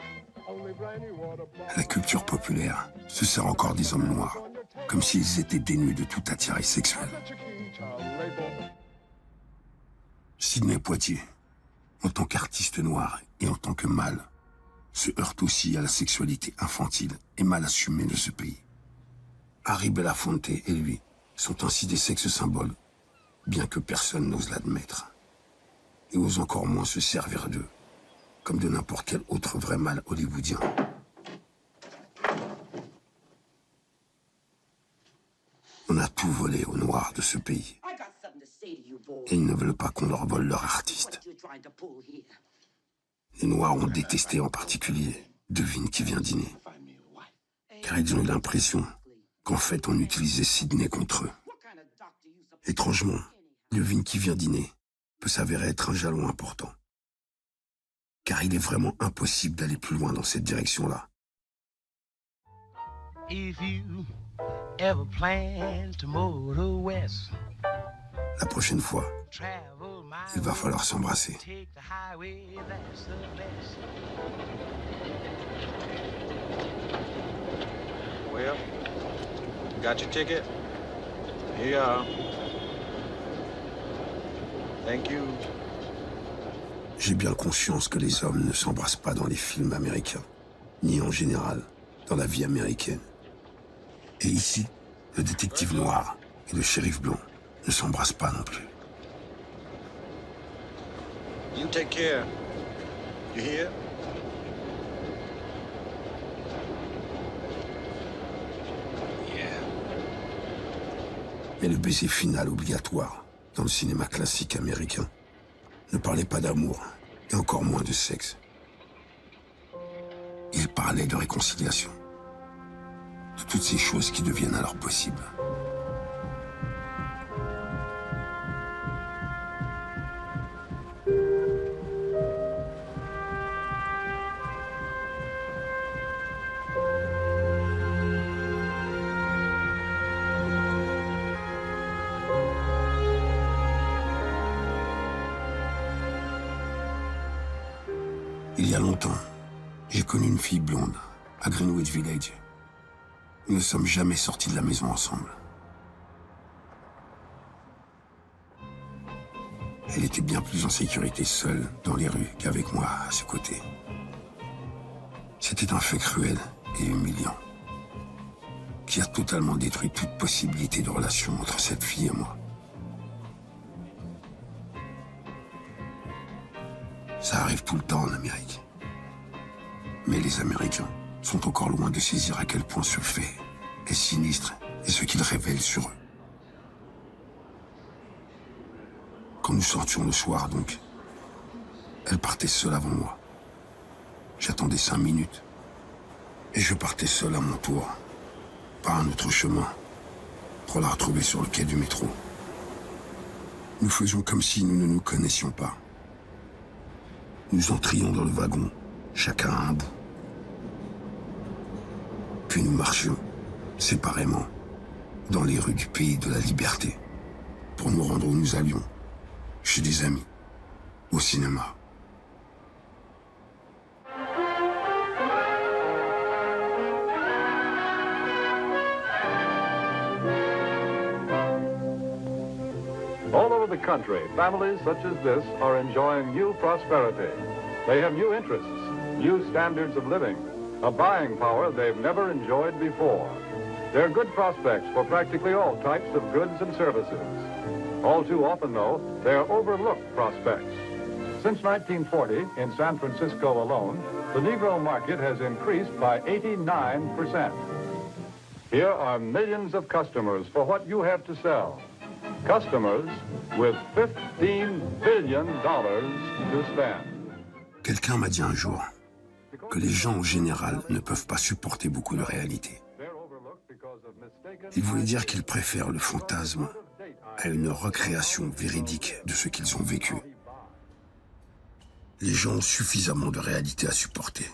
Speaker 4: la culture populaire se sert encore des hommes noirs, comme s'ils étaient dénués de toute attirail sexuel. Sidney Poitier, en tant qu'artiste noir et en tant que mâle, se heurte aussi à la sexualité infantile et mal assumée de ce pays. Harry Belafonte et lui sont ainsi des sexes symboles, bien que personne n'ose l'admettre, et ose encore moins se servir d'eux, comme de n'importe quel autre vrai mâle hollywoodien. On a tout volé aux Noirs de ce pays, et ils ne veulent pas qu'on leur vole leur artiste. Les Noirs ont détesté en particulier Devine qui vient dîner, car ils ont eu l'impression qu'en fait on utilisait Sidney contre eux. Étrangement, Devine qui vient dîner peut s'avérer être un jalon important, car il est vraiment impossible d'aller plus loin dans cette direction-là. La prochaine fois, il va falloir s'embrasser.
Speaker 20: Well, got your ticket? Here you are. Thank you.
Speaker 4: J'ai bien conscience que les hommes ne s'embrassent pas dans les films américains, ni en général dans la vie américaine. Et ici, le détective noir et le shérif blanc ne s'embrassent pas non plus.
Speaker 20: You take care. You hear?
Speaker 4: Mais le baiser final obligatoire dans le cinéma classique américain ne parlait pas d'amour et encore moins de sexe. Il parlait de réconciliation, de toutes ces choses qui deviennent alors possibles. Il y a longtemps, j'ai connu une fille blonde à Greenwich Village. Nous ne sommes jamais sortis de la maison ensemble. Elle était bien plus en sécurité seule dans les rues qu'avec moi à ses côtés. C'était un fait cruel et humiliant qui a totalement détruit toute possibilité de relation entre cette fille et moi. Ça arrive tout le temps en Amérique. Mais les Américains sont encore loin de saisir à quel point ce fait est sinistre et ce qu'il révèle sur eux. Quand nous sortions le soir, donc, elle partait seule avant moi. J'attendais 5 minutes et je partais seul à mon tour, par un autre chemin, pour la retrouver sur le quai du métro. Nous faisions comme si nous ne nous connaissions pas. Nous entrions dans le wagon, chacun à un bout. Puis nous marchions, séparément, dans les rues du pays de la liberté, pour nous rendre où nous allions, chez des amis, au cinéma.
Speaker 21: All over the country, families such as this are enjoying new prosperity. They have new interests, new standards of living, a buying power they've never enjoyed before. There are good prospects for practically all types of goods and services. All too often, though, they are overlooked prospects. Since 1940, in San Francisco alone, the Negro market has increased by 89%. Here are millions of customers for what you have to sell. Customers with $15 billion to spend.
Speaker 4: Quelqu'un m'a dit un jour que les gens en général ne peuvent pas supporter beaucoup de réalité. Il voulait dire qu'ils préfèrent le fantasme à une recréation véridique de ce qu'ils ont vécu. Les gens ont suffisamment de réalité à supporter,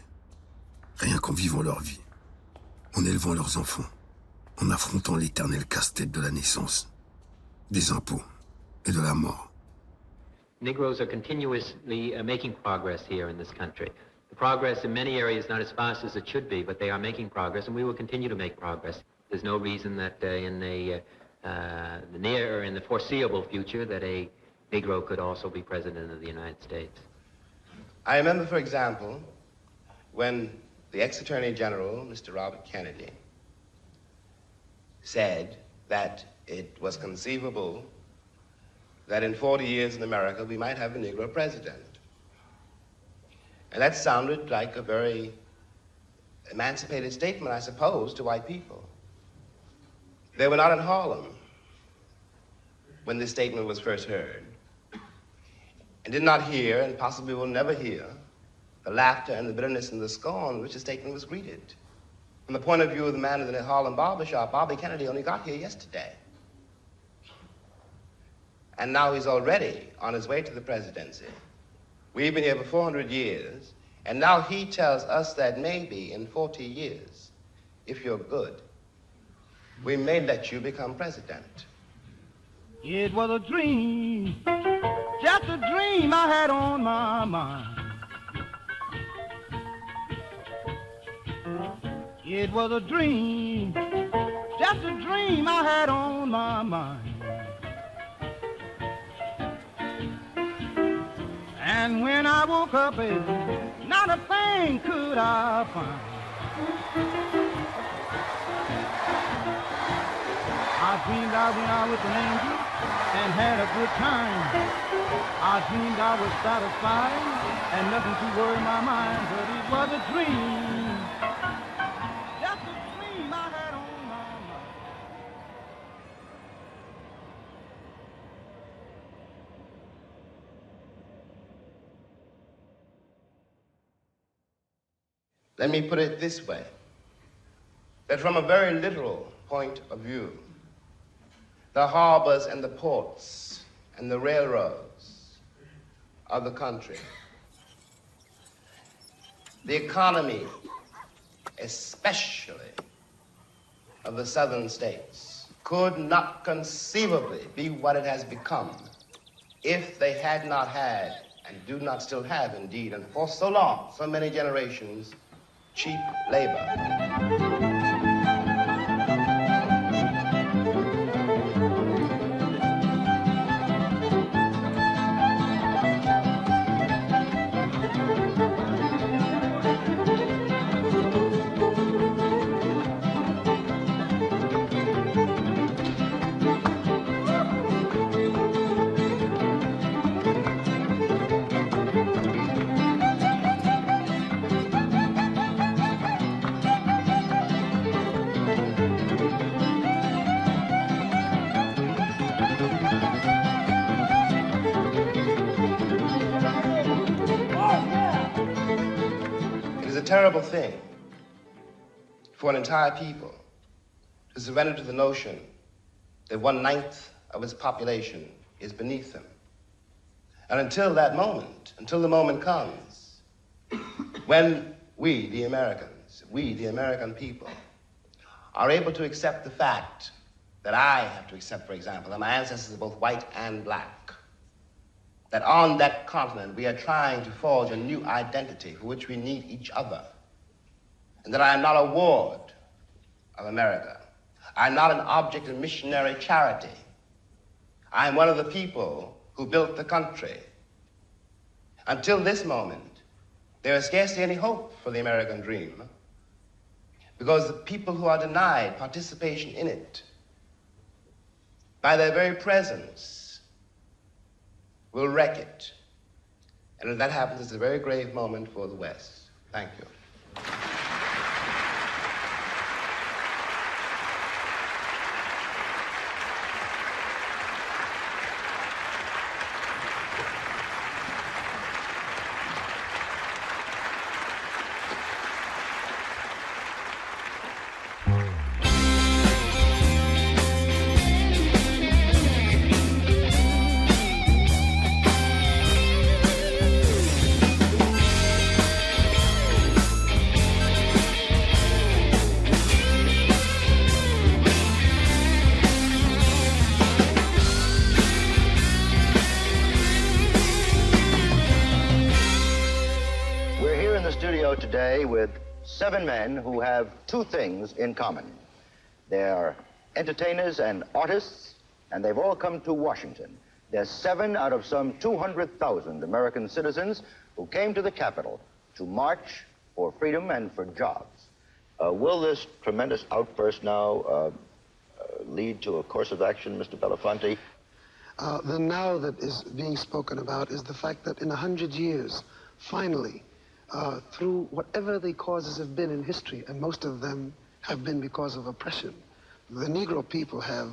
Speaker 4: rien qu'en vivant leur vie, en élevant leurs enfants, en affrontant l'éternel casse-tête de la naissance, des impôts et de la mort.
Speaker 22: Negroes are continuously making progress here in this country. The progress in many areas is not as fast as it should be, but they are making progress, and we will continue to make progress. There's no reason that in the near or in the foreseeable future that a Negro could also be president of the United States.
Speaker 2: I remember, for example, when the ex-Attorney General, Mr. Robert Kennedy, said that it was conceivable that in 40 years in America we might have a Negro president. And that sounded like a very emancipated statement, I suppose, to white people. They were not in Harlem when this statement was first heard, and did not hear, and possibly will never hear, the laughter and the bitterness and the scorn with which the statement was greeted. From the point of view of the man in the Harlem barbershop, Bobby Kennedy only got here yesterday. And now he's already on his way to the presidency. We've been here for 400 years, and now he tells us that maybe in 40 years, if you're good, we may let you become president.
Speaker 23: It was a dream, just a dream I had on my mind. It was a dream, just a dream I had on my mind. And when I woke up, baby, not a thing could I find. I dreamed I went out with an angel and had a good time. I dreamed I was satisfied and nothing to worry my mind, but it was a dream, just a dream I had on my mind.
Speaker 2: Let me put it this way, that from a very literal point of view, the harbors and the ports and the railroads of the country, the economy, especially of the southern states, could not conceivably be what it has become if they had not had, and do not still have indeed, and for so long, so many generations, cheap labor. terrible thing for an entire people to surrender to the notion that 1/9 of its population is beneath them. And until that moment, until the moment comes when we, the American people, are able to accept the fact that I have to accept, for example, that my ancestors are both white and black, that on that continent we are trying to forge a new identity for which we need each other, and that I am not a ward of America. I am not an object of missionary charity. I am one of the people who built the country. Until this moment, there is scarcely any hope for the American dream, because the people who are denied participation in it, by their very presence, will wreck it. And if that happens, it's a very grave moment for the West. Thank you.
Speaker 7: Today with 7 men who have 2 things in common. They are entertainers and artists, and they've all come to Washington. They're 7 out of some 200,000 American citizens who came to the Capitol to march for freedom and for jobs. Will this tremendous outburst now lead to a course of action, Mr. Belafonte?
Speaker 1: The now that is being spoken about is the fact that in 100 years, finally, through whatever the causes have been in history, and most of them have been because of oppression, the Negro people have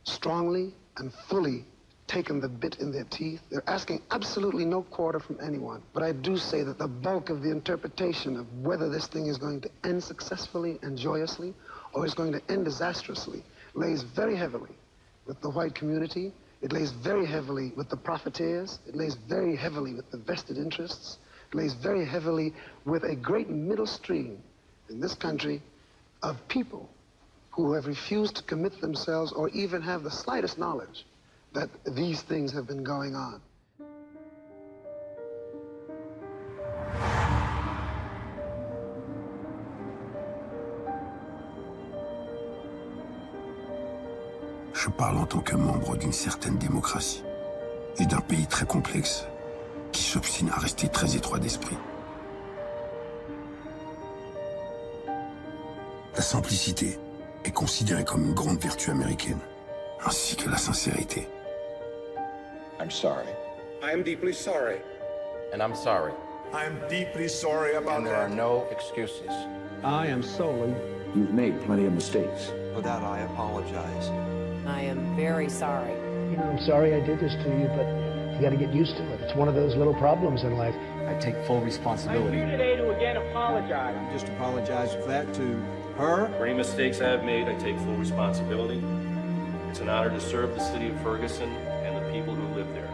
Speaker 1: strongly and fully taken the bit in their teeth. They're asking absolutely no quarter from anyone. But I do say that the bulk of the interpretation of whether this thing is going to end successfully and joyously or is going to end disastrously lays very heavily with the white community. It lays very heavily with the profiteers. It lays very heavily with the vested interests. It lays very heavily with a great middle stream in this country of people who have refused to commit themselves or even have the slightest knowledge that these things have been going on.
Speaker 4: Je parle en tant que membre d'une certaine démocratie et d'un pays très complexe qui s'obstine à rester très étroit d'esprit. La simplicité est considérée comme une grande vertu américaine, ainsi que la sincérité.
Speaker 6: I'm sorry. I'm deeply sorry.
Speaker 8: And I'm sorry.
Speaker 6: I'm deeply sorry about
Speaker 8: and there are no excuses.
Speaker 23: I am sorry.
Speaker 6: You've made plenty of mistakes.
Speaker 8: For that, I apologize.
Speaker 24: I am very sorry.
Speaker 25: You know, I'm sorry I did this to you, but you got to get used to it. It's one of those little problems in life.
Speaker 26: I take full responsibility.
Speaker 27: I'm here today to again apologize.
Speaker 26: I'm just apologizing for that to her.
Speaker 28: For any mistakes I have made, I take full responsibility. It's an honor to serve the city of Ferguson and the people who live there.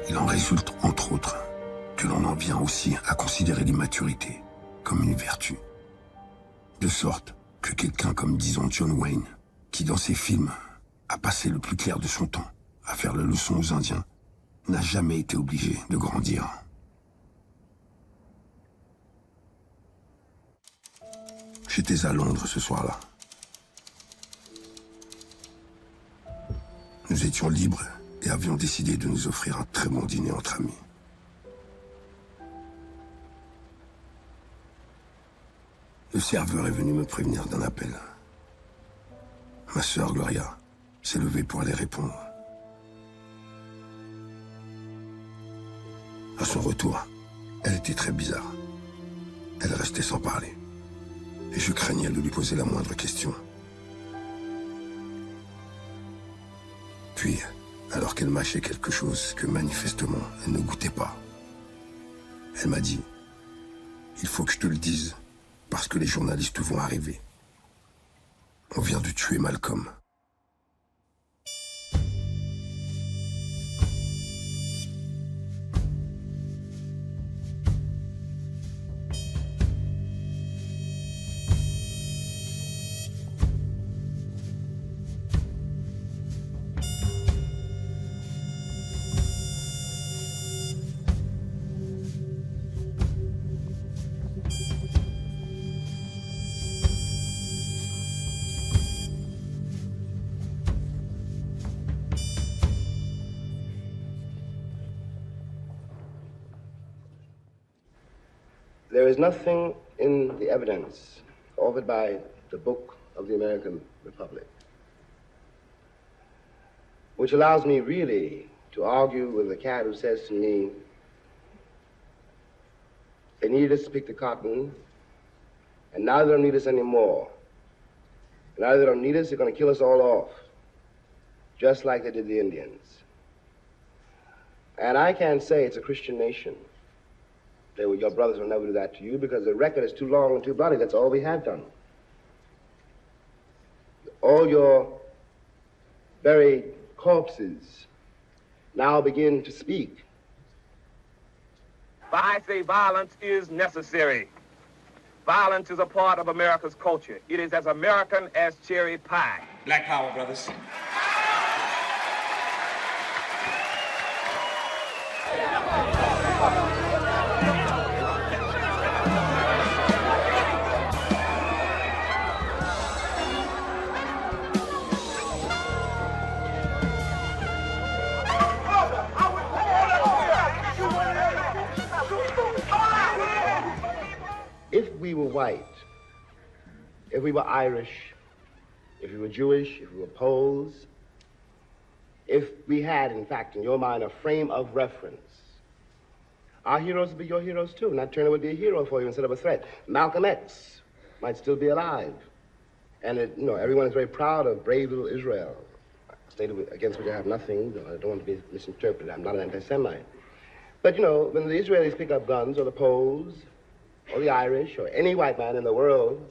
Speaker 4: Il en résulte, entre autres, que l'on en vient aussi à considérer l'immaturité comme une vertu. De sorte que quelqu'un comme, disons, John Wayne, qui dans ses films a passé le plus clair de son temps à faire la leçon aux Indiens, n'a jamais été obligé de grandir. J'étais à Londres ce soir-là. Nous étions libres et avions décidé de nous offrir un très bon dîner entre amis. Le serveur est venu me prévenir d'un appel. Ma sœur Gloria s'est levée pour aller répondre. À son retour, elle était très bizarre. Elle restait sans parler. Et je craignais de lui poser la moindre question. Puis, alors qu'elle qu'elle mâchait quelque chose que manifestement elle ne goûtait pas. Elle m'a dit, il faut que je te le dise, parce que les journalistes vont arriver. On vient de tuer Malcolm.
Speaker 2: There is nothing in the evidence offered by the book of the American Republic which allows me really to argue with the cat who says to me, they needed us to pick the cotton, and now they don't need us anymore. And now they don't need us, they're going to kill us all off, just like they did the Indians. And I can't say it's a Christian nation. Your brothers will never do that to you because the record is too long and too bloody. That's all we have done. All your buried corpses now begin to speak.
Speaker 27: I say violence is necessary. Violence is a part of America's culture. It is as American as cherry pie.
Speaker 3: Black power, brothers.
Speaker 2: If we were white, if we were Irish, if we were Jewish, if we were Poles, if we had, in fact, in your mind, a frame of reference, our heroes would be your heroes too. Nat Turner would be a hero for you instead of a threat. Malcolm X might still be alive. And everyone is very proud of brave little Israel, a state against which I have nothing. I don't want to be misinterpreted. I'm not an anti-Semite. But, when the Israelis pick up guns, or the Poles, or the Irish, or any white man in the world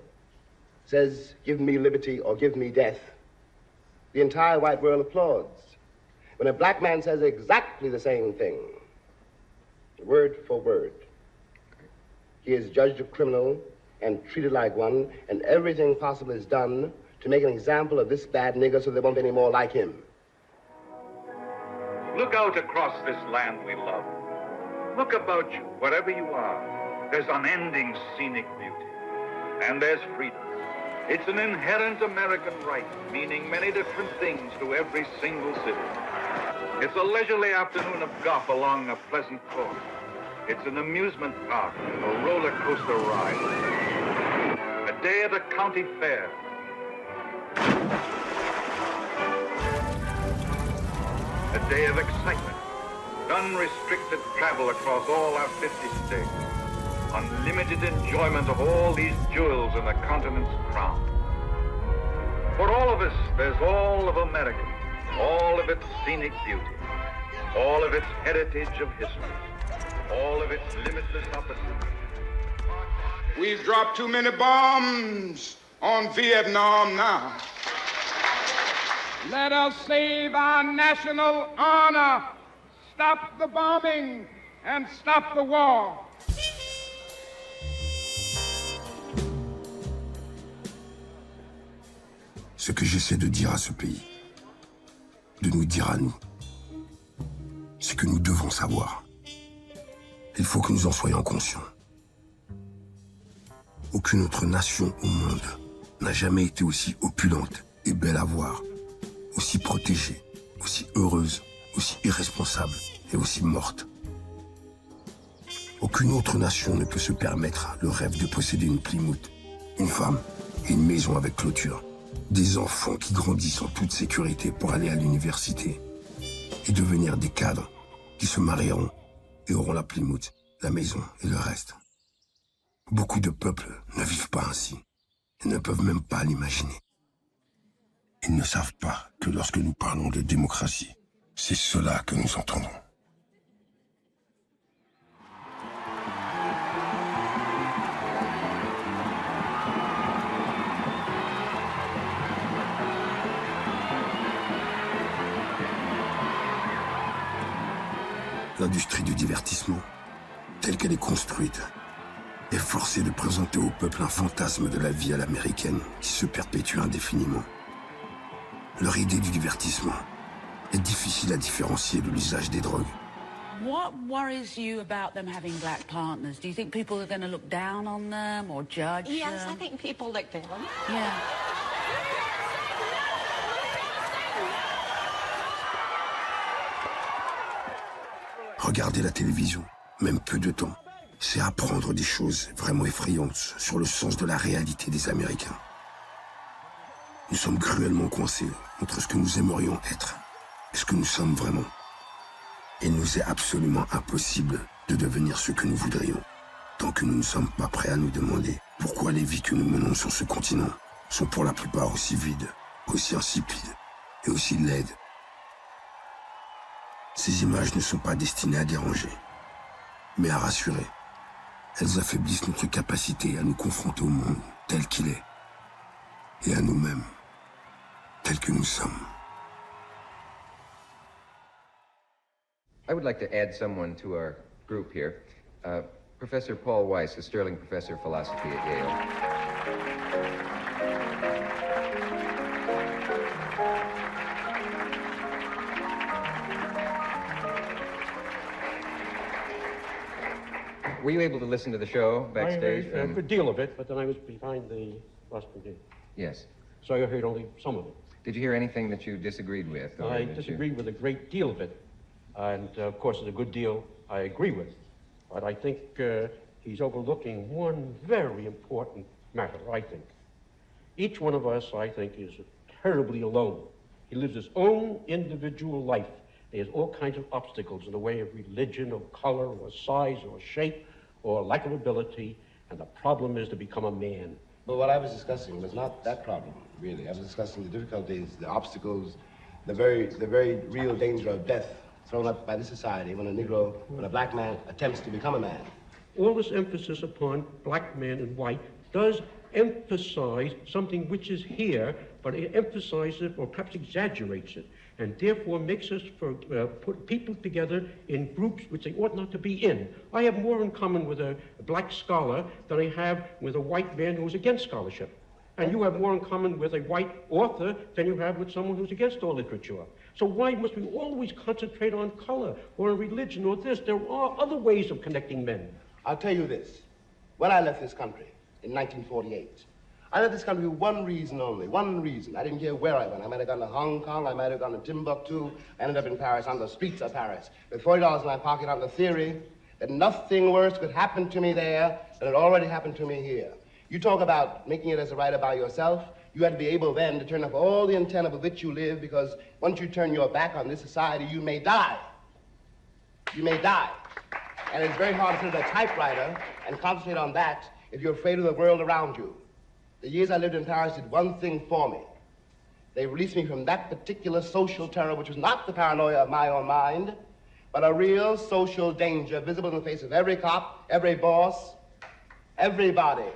Speaker 2: says, give me liberty or give me death, the entire white world applauds. When a black man says exactly the same thing, word for word, he is judged a criminal and treated like one, and everything possible is done to make an example of this bad nigger so there won't be any more like him.
Speaker 5: Look out across this land we love. Look about you, wherever you are. There's unending scenic beauty, and there's freedom. It's an inherent American right, meaning many different things to every single city. It's a leisurely afternoon of golf along a pleasant course. It's an amusement park, a roller coaster ride. A day at a county fair. A day of excitement. Unrestricted travel across all our 50 states. Unlimited enjoyment of all these jewels in the continent's crown. For all of us, there's all of America, all of its scenic beauty, all of its heritage of history, all of its limitless opportunity.
Speaker 9: We've dropped too many bombs on Vietnam now.
Speaker 23: Let us save our national honor, stop the bombing, and stop the war.
Speaker 4: Ce que j'essaie de dire à ce pays, de nous dire à nous, c'est que nous devons savoir. Il faut que nous en soyons conscients. Aucune autre nation au monde n'a jamais été aussi opulente et belle à voir, aussi protégée, aussi heureuse, aussi irresponsable et aussi morte. Aucune autre nation ne peut se permettre le rêve de posséder une Plymouth, une femme et une maison avec clôture. Des enfants qui grandissent en toute sécurité pour aller à l'université et devenir des cadres qui se marieront et auront la Plymouth, la maison et le reste. Beaucoup de peuples ne vivent pas ainsi et ne peuvent même pas l'imaginer. Ils ne savent pas que lorsque nous parlons de démocratie, C'est cela que nous entendons. L'industrie du divertissement, telle qu'elle est construite, est forcée de présenter au peuple un fantasme de la vie à l'américaine qui se perpétue indéfiniment. Leur idée du divertissement est difficile à différencier de l'usage des drogues.
Speaker 3: What worries you about them having black partners? Do you think people are going to look down on them or judge them?
Speaker 24: Yes, I think people look down.
Speaker 3: Yeah.
Speaker 4: Regarder la télévision, même peu de temps, c'est apprendre des choses vraiment effrayantes sur le sens de la réalité des Américains. Nous sommes cruellement coincés entre ce que nous aimerions être et ce que nous sommes vraiment. Il nous est absolument impossible de devenir ce que nous voudrions, tant que nous ne sommes pas prêts à nous demander pourquoi les vies que nous menons sur ce continent sont pour la plupart aussi vides, aussi insipides et aussi laides. Ces images ne sont pas destinées à déranger, mais à rassurer. Elles affaiblissent notre capacité à nous confronter au monde tel qu'il est, et à nous-mêmes, tels que nous sommes.
Speaker 10: I would like to add someone to our group here. Professor Paul Weiss, a Sterling Professor of Philosophy at Yale. Were you able to listen to the show backstage?
Speaker 11: I heard a good deal of it, but then I was behind the rostrum gate.
Speaker 10: Yes.
Speaker 11: So I heard only some of it.
Speaker 10: Did you hear anything that you disagreed with?
Speaker 11: I disagreed with a great deal of it. And, of course, there's a good deal I agree with. But I think he's overlooking one very important matter, I think. Each one of us, I think, is terribly alone. He lives his own individual life. He has all kinds of obstacles in the way of religion or color or size or shape or lack of ability, and the problem is to become a man.
Speaker 2: But what I was discussing was not that problem, really. I was discussing the difficulties, the obstacles, the very real danger of death thrown up by the society when a Negro, when a black man attempts to become a man.
Speaker 11: All this emphasis upon black man and white does emphasize something which is here, but it emphasizes it or perhaps exaggerates it, and therefore makes us put people together in groups which they ought not to be in. I have more in common with a black scholar than I have with a white man who's against scholarship. And you have more in common with a white author than you have with someone who's against all literature. So why must we always concentrate on color or on religion or this? There are other ways of connecting men.
Speaker 2: I'll tell you this. When I left this country in 1948, I left this country for one reason only, one reason. I didn't care where I went. I might have gone to Hong Kong, I might have gone to Timbuktu. I ended up in Paris, on the streets of Paris, with $40 in my pocket on the theory that nothing worse could happen to me there than it already happened to me here. You talk about making it as a writer by yourself. You have to be able then to turn off all the antenna with which you live, because once you turn your back on this society, you may die. You may die. And it's very hard to sit at a typewriter and concentrate on that if you're afraid of the world around you. The years I lived in Paris did one thing for me. They released me from that particular social terror, which was not the paranoia of my own mind, but a real social danger visible in the face of every cop, every boss, everybody.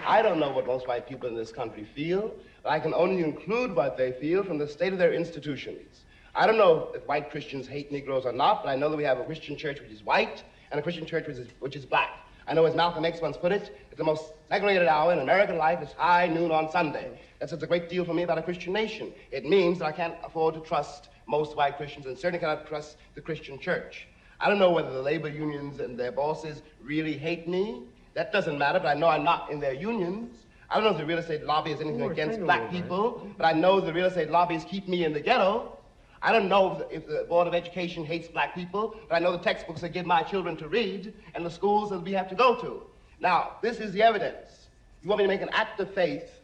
Speaker 2: I don't know what most white people in this country feel, but I can only include what they feel from the state of their institutions. I don't know if white Christians hate Negroes or not, but I know that we have a Christian church which is white and a Christian church which is black. I know, as Malcolm X once put it, that the most segregated hour in American life is high noon on Sunday. That says a great deal for me about a Christian nation. It means that I can't afford to trust most white Christians and certainly cannot trust the Christian church. I don't know whether the labor unions and their bosses really hate me. That doesn't matter, but I know I'm not in their unions. I don't know if the real estate lobby is anything against black people, but I know the real estate lobbies keep me in the ghetto. I don't know if the Board of Education hates black people, but I know the textbooks they give my children to read and the schools that we have to go to. Now, this is the evidence. You want me to make an act of faith,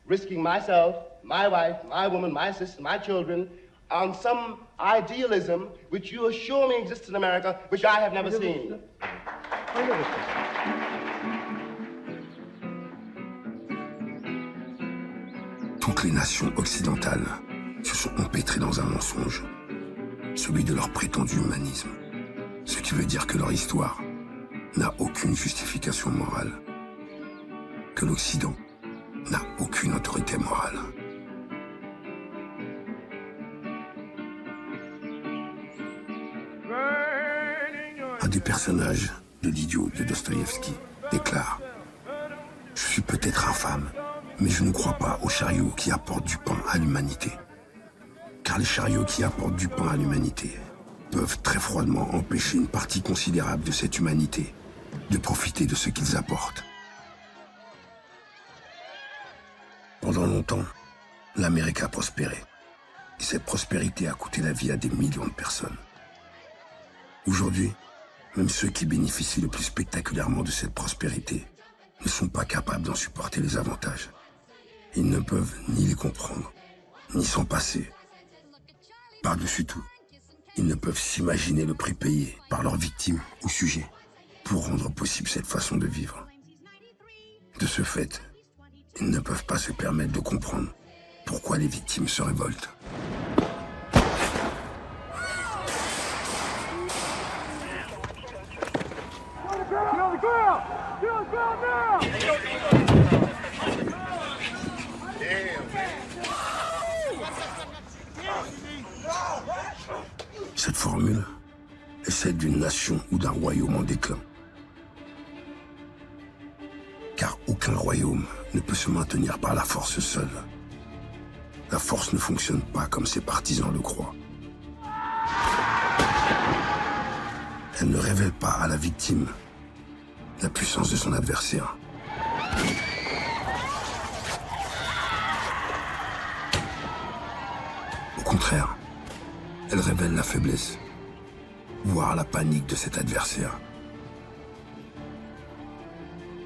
Speaker 2: risking myself, my wife, my woman, my sister, my children, on some idealism which you assure me exists in America, which I have never seen.
Speaker 4: Toutes les nations occidentales se sont empêtrées dans un mensonge, celui de leur prétendu humanisme, ce qui veut dire que leur histoire n'a aucune justification morale, que l'Occident n'a aucune autorité morale. Un des personnages de l'idiot de Dostoïevski déclare « Je suis peut-être infâme, mais je ne crois pas aux chariots qui apportent du pain à l'humanité. Car les chariots qui apportent du pain à l'humanité peuvent très froidement empêcher une partie considérable de cette humanité de profiter de ce qu'ils apportent. » Pendant longtemps, l'Amérique a prospéré. Et cette prospérité a coûté la vie à des millions de personnes. Aujourd'hui, même ceux qui bénéficient le plus spectaculairement de cette prospérité ne sont pas capables d'en supporter les avantages. Ils ne peuvent ni les comprendre, ni s'en passer. Par-dessus tout, ils ne peuvent s'imaginer le prix payé par leurs victimes ou sujets pour rendre possible cette façon de vivre. De ce fait, ils ne peuvent pas se permettre de comprendre pourquoi les victimes se révoltent. Cette formule est celle d'une nation ou d'un royaume en déclin. Car aucun royaume ne peut se maintenir par la force seule. La force ne fonctionne pas comme ses partisans le croient. Elle ne révèle pas à la victime la puissance de son adversaire. Au contraire, elle révèle la faiblesse, voire la panique de cet adversaire.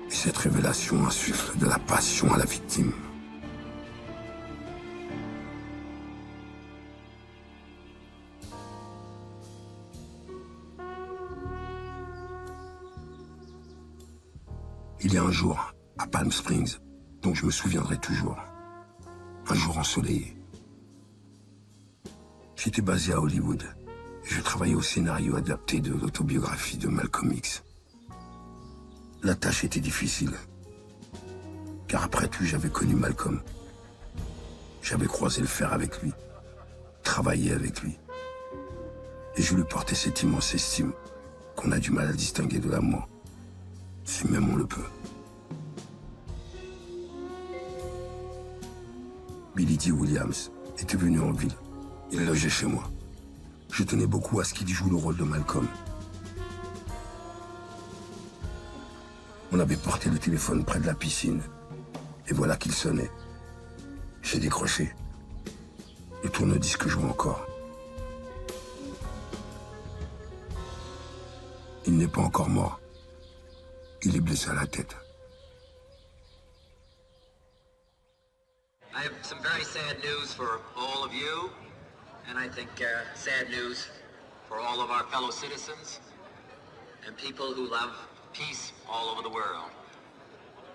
Speaker 4: Et cette révélation insuffle de la passion à la victime. Il y a un jour, à Palm Springs, dont je me souviendrai toujours. Un jour ensoleillé. J'étais basé à Hollywood et je travaillais au scénario adapté de l'autobiographie de Malcolm X. La tâche était difficile, car après tout, j'avais connu Malcolm. J'avais croisé le fer avec lui, travaillé avec lui. Et je lui portais cette immense estime qu'on a du mal à distinguer de l'amour, si même on le peut. Billy Dee Williams était venu en ville. Il logeait chez moi. Je tenais beaucoup à ce qu'il y joue le rôle de Malcolm. On avait porté le téléphone près de la piscine. Et voilà qu'il sonnait. J'ai décroché. Le tourne-disque jouait encore. Il n'est pas encore mort. Il est blessé à la tête.
Speaker 12: I have some very sad news for all of you, and I think sad news for all of our fellow citizens and people who love peace all over the world.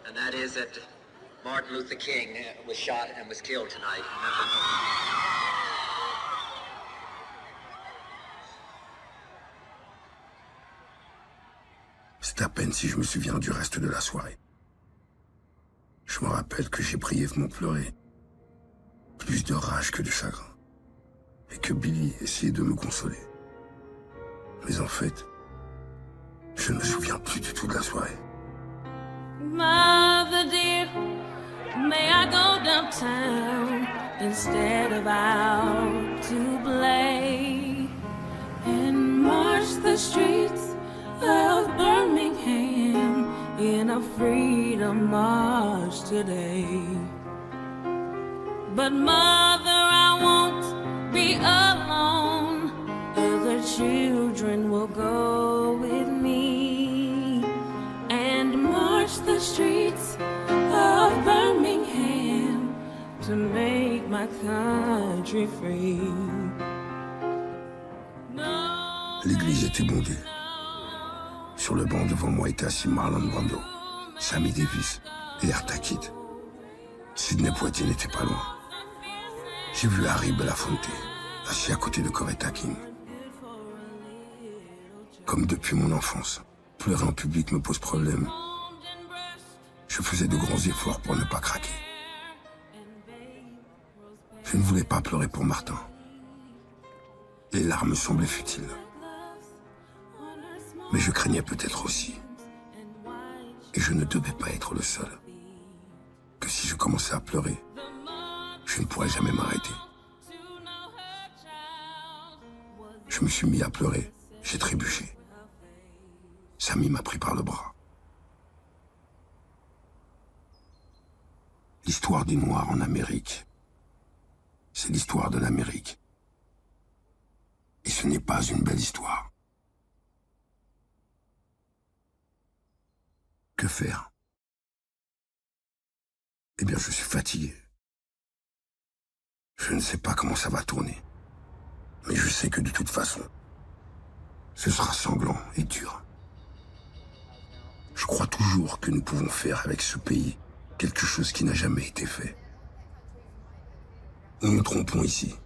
Speaker 12: And that is that Martin Luther King was shot and was killed tonight in Memphis.
Speaker 4: C'est à peine si je me souviens du reste de la soirée. Je me rappelle que j'ai brièvement pleuré, plus de rage que de chagrin, et que Billy essayait de me consoler. Mais en fait, je ne me souviens plus du tout de la soirée.
Speaker 13: Mother dear, may I go downtown instead of out to play and march the streets of Birmingham in a freedom march today. But mother, I won't be alone. Other children will go with me and march the streets of Birmingham to make my country free.
Speaker 4: L'église était bondée. Sur le banc devant moi étaient assis Marlon Brando, Sammy Davis et Eartha Kitt. Sidney Poitier n'était pas loin. J'ai vu Harry Belafonte, assis à côté de Coretta King. Comme depuis mon enfance, pleurer en public me pose problème. Je faisais de grands efforts pour ne pas craquer. Je ne voulais pas pleurer pour Martin. Les larmes semblaient futiles. Mais je craignais peut-être aussi. Et je ne devais pas être le seul. Que si je commençais à pleurer, je ne pourrais jamais m'arrêter. Je me suis mis à pleurer, j'ai trébuché. Samy m'a pris par le bras. L'histoire des Noirs en Amérique, c'est l'histoire de l'Amérique. Et ce n'est pas une belle histoire. Que faire? Eh bien, je suis fatigué. Je ne sais pas comment ça va tourner. Mais je sais que de toute façon, ce sera sanglant et dur. Je crois toujours que nous pouvons faire avec ce pays quelque chose qui n'a jamais été fait. Nous nous trompons ici,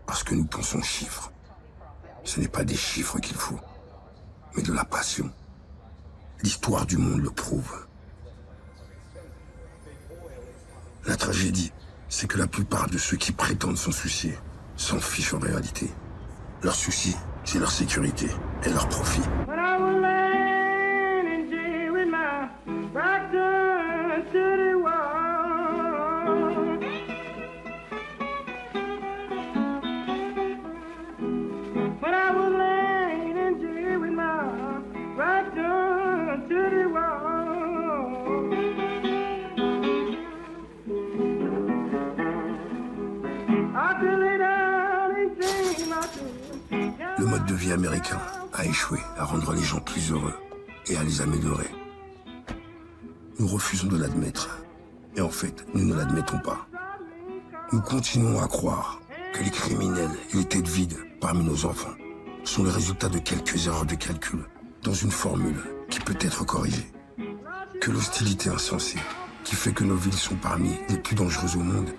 Speaker 4: parce que nous pensons chiffres. Ce n'est pas des chiffres qu'il faut, mais de la passion. L'histoire du monde le prouve. La tragédie, c'est que la plupart de ceux qui prétendent s'en soucier s'en fichent en réalité. Leur souci, c'est leur sécurité et leur profit. Le mode de vie américain a échoué à rendre les gens plus heureux et à les améliorer. Nous refusons de l'admettre. Et en fait, nous ne l'admettons pas. Nous continuons à croire que les criminels et les têtes vides parmi nos enfants sont le résultat de quelques erreurs de calcul dans une formule qui peut être corrigée. Que l'hostilité insensée qui fait que nos villes sont parmi les plus dangereuses au monde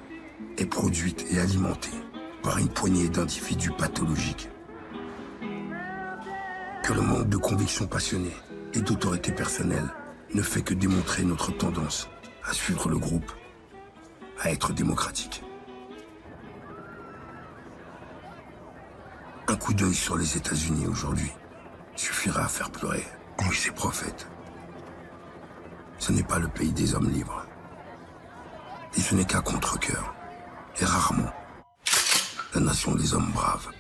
Speaker 4: est produite et alimentée par une poignée d'individus pathologiques. Que le manque de conviction passionnée et d'autorité personnelle ne fait que démontrer notre tendance à suivre le groupe, à être démocratique. Un coup d'œil sur les États-Unis aujourd'hui suffira à faire pleurer Henri ses prophètes. Ce n'est pas le pays des hommes libres. Et ce n'est qu'à contre-cœur, et rarement, la nation des hommes braves.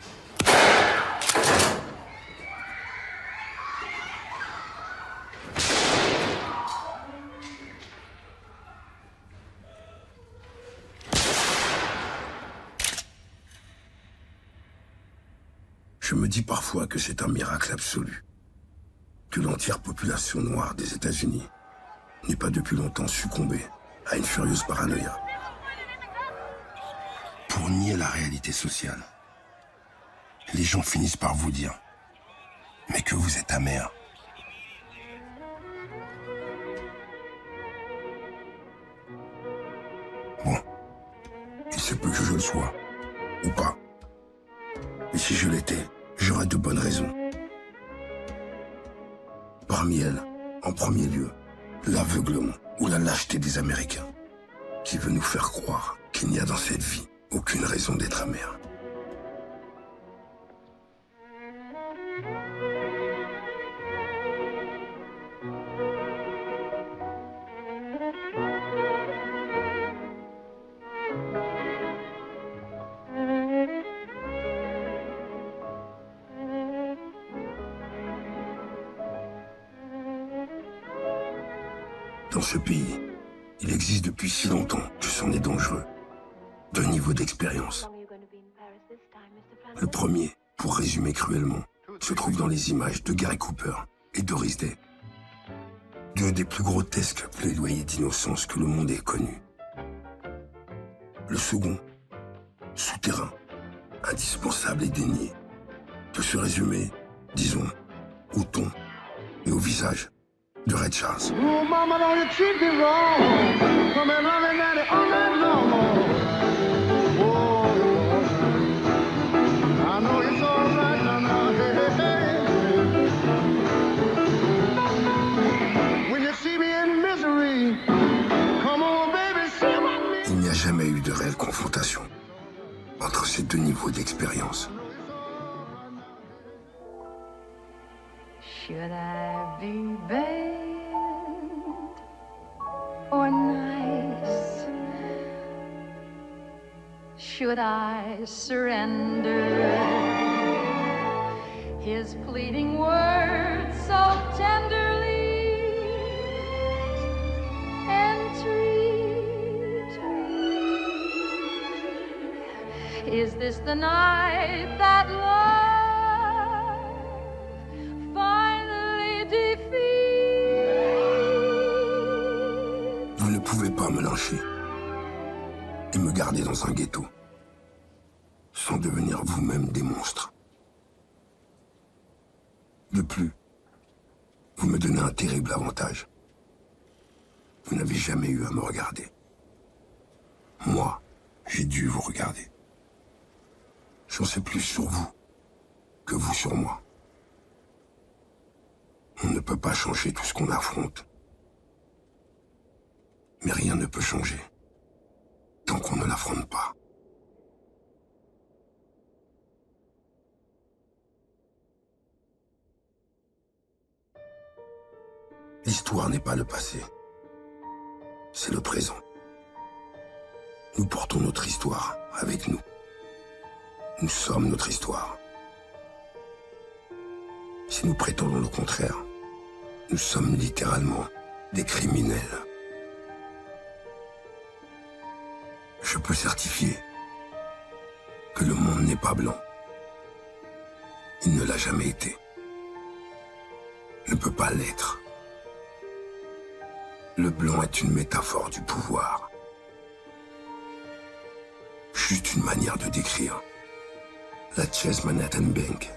Speaker 4: Je me dis parfois que c'est un miracle absolu, que l'entière population noire des États-Unis n'ait pas depuis longtemps succombé à une furieuse paranoïa. Pour nier la réalité sociale, les gens finissent par vous dire « Mais que vous êtes amer ». Bon, il se peut que je le sois, ou pas. Et si je l'étais, j'aurais de bonnes raisons. Parmi elles, en premier lieu, l'aveuglement ou la lâcheté des Américains, qui veut nous faire croire qu'il n'y a dans cette vie aucune raison d'être amer. Dans ce pays, il existe depuis si longtemps que c'en est dangereux. Deux niveaux d'expérience. Le premier, pour résumer cruellement, se trouve dans les images de Gary Cooper et Doris Day. Deux des plus grotesques plaidoyers d'innocence que le monde ait connus. Le second, souterrain, indispensable et dénié, peut se résumer, disons, au ton et au visage de Ray Charles.
Speaker 23: Oh, mama, don't you treat me wrong. Come and run me down all night long. Oh,
Speaker 4: niveau d'expérience.
Speaker 14: Should I be bad or nice? Should I surrender his pleading words so tenderly entreat me? Is this the night that love finally defeats?
Speaker 4: Vous ne pouvez pas me lyncher et me garder dans un ghetto sans devenir vous-même des monstres. De plus, vous me donnez un terrible avantage. Vous n'avez jamais eu à me regarder. Moi, j'ai dû vous regarder. J'en sais plus sur vous que vous sur moi. On ne peut pas changer tout ce qu'on affronte. Mais rien ne peut changer tant qu'on ne l'affronte pas. L'histoire n'est pas le passé, c'est le présent. Nous portons notre histoire avec nous. Nous sommes notre histoire. Si nous prétendons le contraire, nous sommes littéralement des criminels. Je peux certifier que le monde n'est pas blanc. Il ne l'a jamais été. Ne peut pas l'être. Le blanc est une métaphore du pouvoir. Juste une manière de décrire la Chase Manhattan Bank.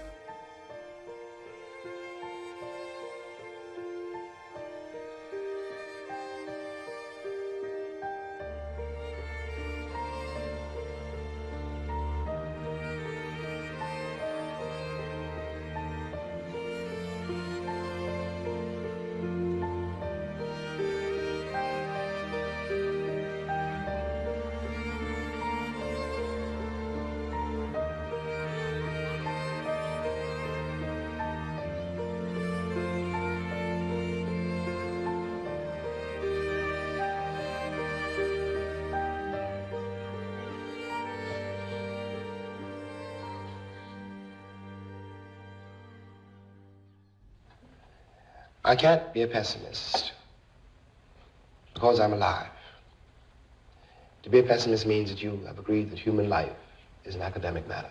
Speaker 2: I can't be a pessimist because I'm alive. To be a pessimist means that you have agreed that human life is an academic matter.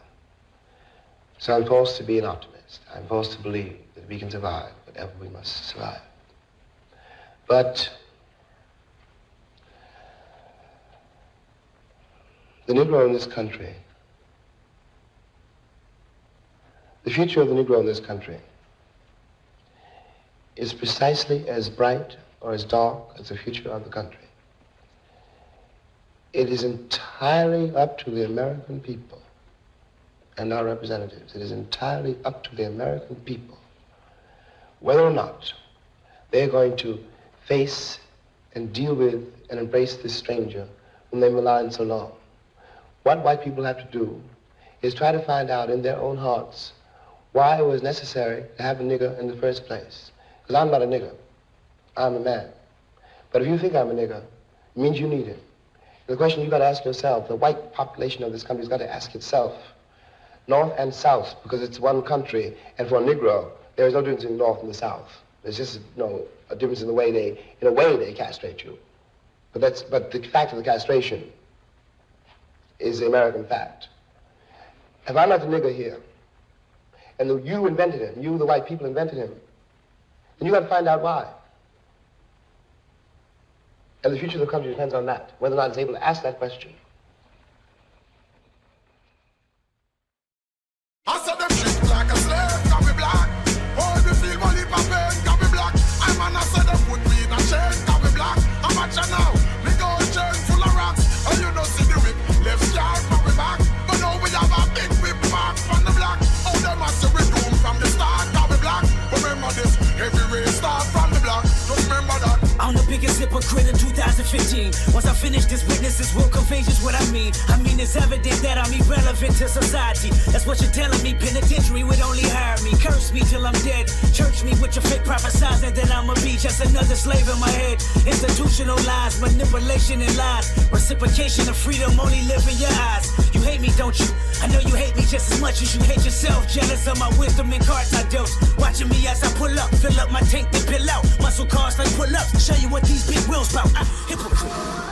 Speaker 2: So I'm forced to be an optimist. I'm forced to believe that we can survive whatever we must survive. But the Negro in this country, the future of the Negro in this country is precisely as bright or as dark as the future of the country. It is entirely up to the American people and our representatives. It is entirely up to the American people whether or not they're going to face and deal with and embrace this stranger whom they maligned so long. What white people have to do is try to find out in their own hearts why it was necessary to have a nigger in the first place. Because I'm not a nigger. I'm a man. But if you think I'm a nigger, it means you need him. The question you've got to ask yourself, the white population of this country has got to ask itself, North and South, because it's one country, and for a Negro, there is no difference in the North and the South. There's just a difference in the way they castrate you. But the fact of the castration is the American fact. If I'm not the nigger here, and you invented him, you, the white people, invented him, then you got to find out why. And the future of the country depends on that, whether or not it's able to ask that question.
Speaker 9: I said them shit like a slave, can be black. Oh, if you feel money for pain, can be black. I'm an I said them put me in a chain, can be black. I'm at you now, me go chain full of rocks. And you don't see the whip, left yard from me back. But now we have a big whip mark from the black. Oh, them I say we doom from the start, can be black. Remember this, every race start from the block. Just remember that.
Speaker 15: I'm the biggest hypocrite in 2015. 15. Once I finish this, witnesses will convey just what I mean. I mean, it's evident that I'm irrelevant to society. That's what you're telling me. Penitentiary would only hire me. Curse me till I'm dead. Church me with your fake prophesizing that I'ma be just another slave in my head. Institutional lies, manipulation and lies. Reciprocation of freedom only live in your eyes. You hate me, don't you? I know you hate me just as much as you hate yourself. Jealous of my wisdom and cards I dealt. Watching me as I pull up, fill up my tank, then pill out. Muscle cars like pull up, show you what these big wheels bout. Hypocrite.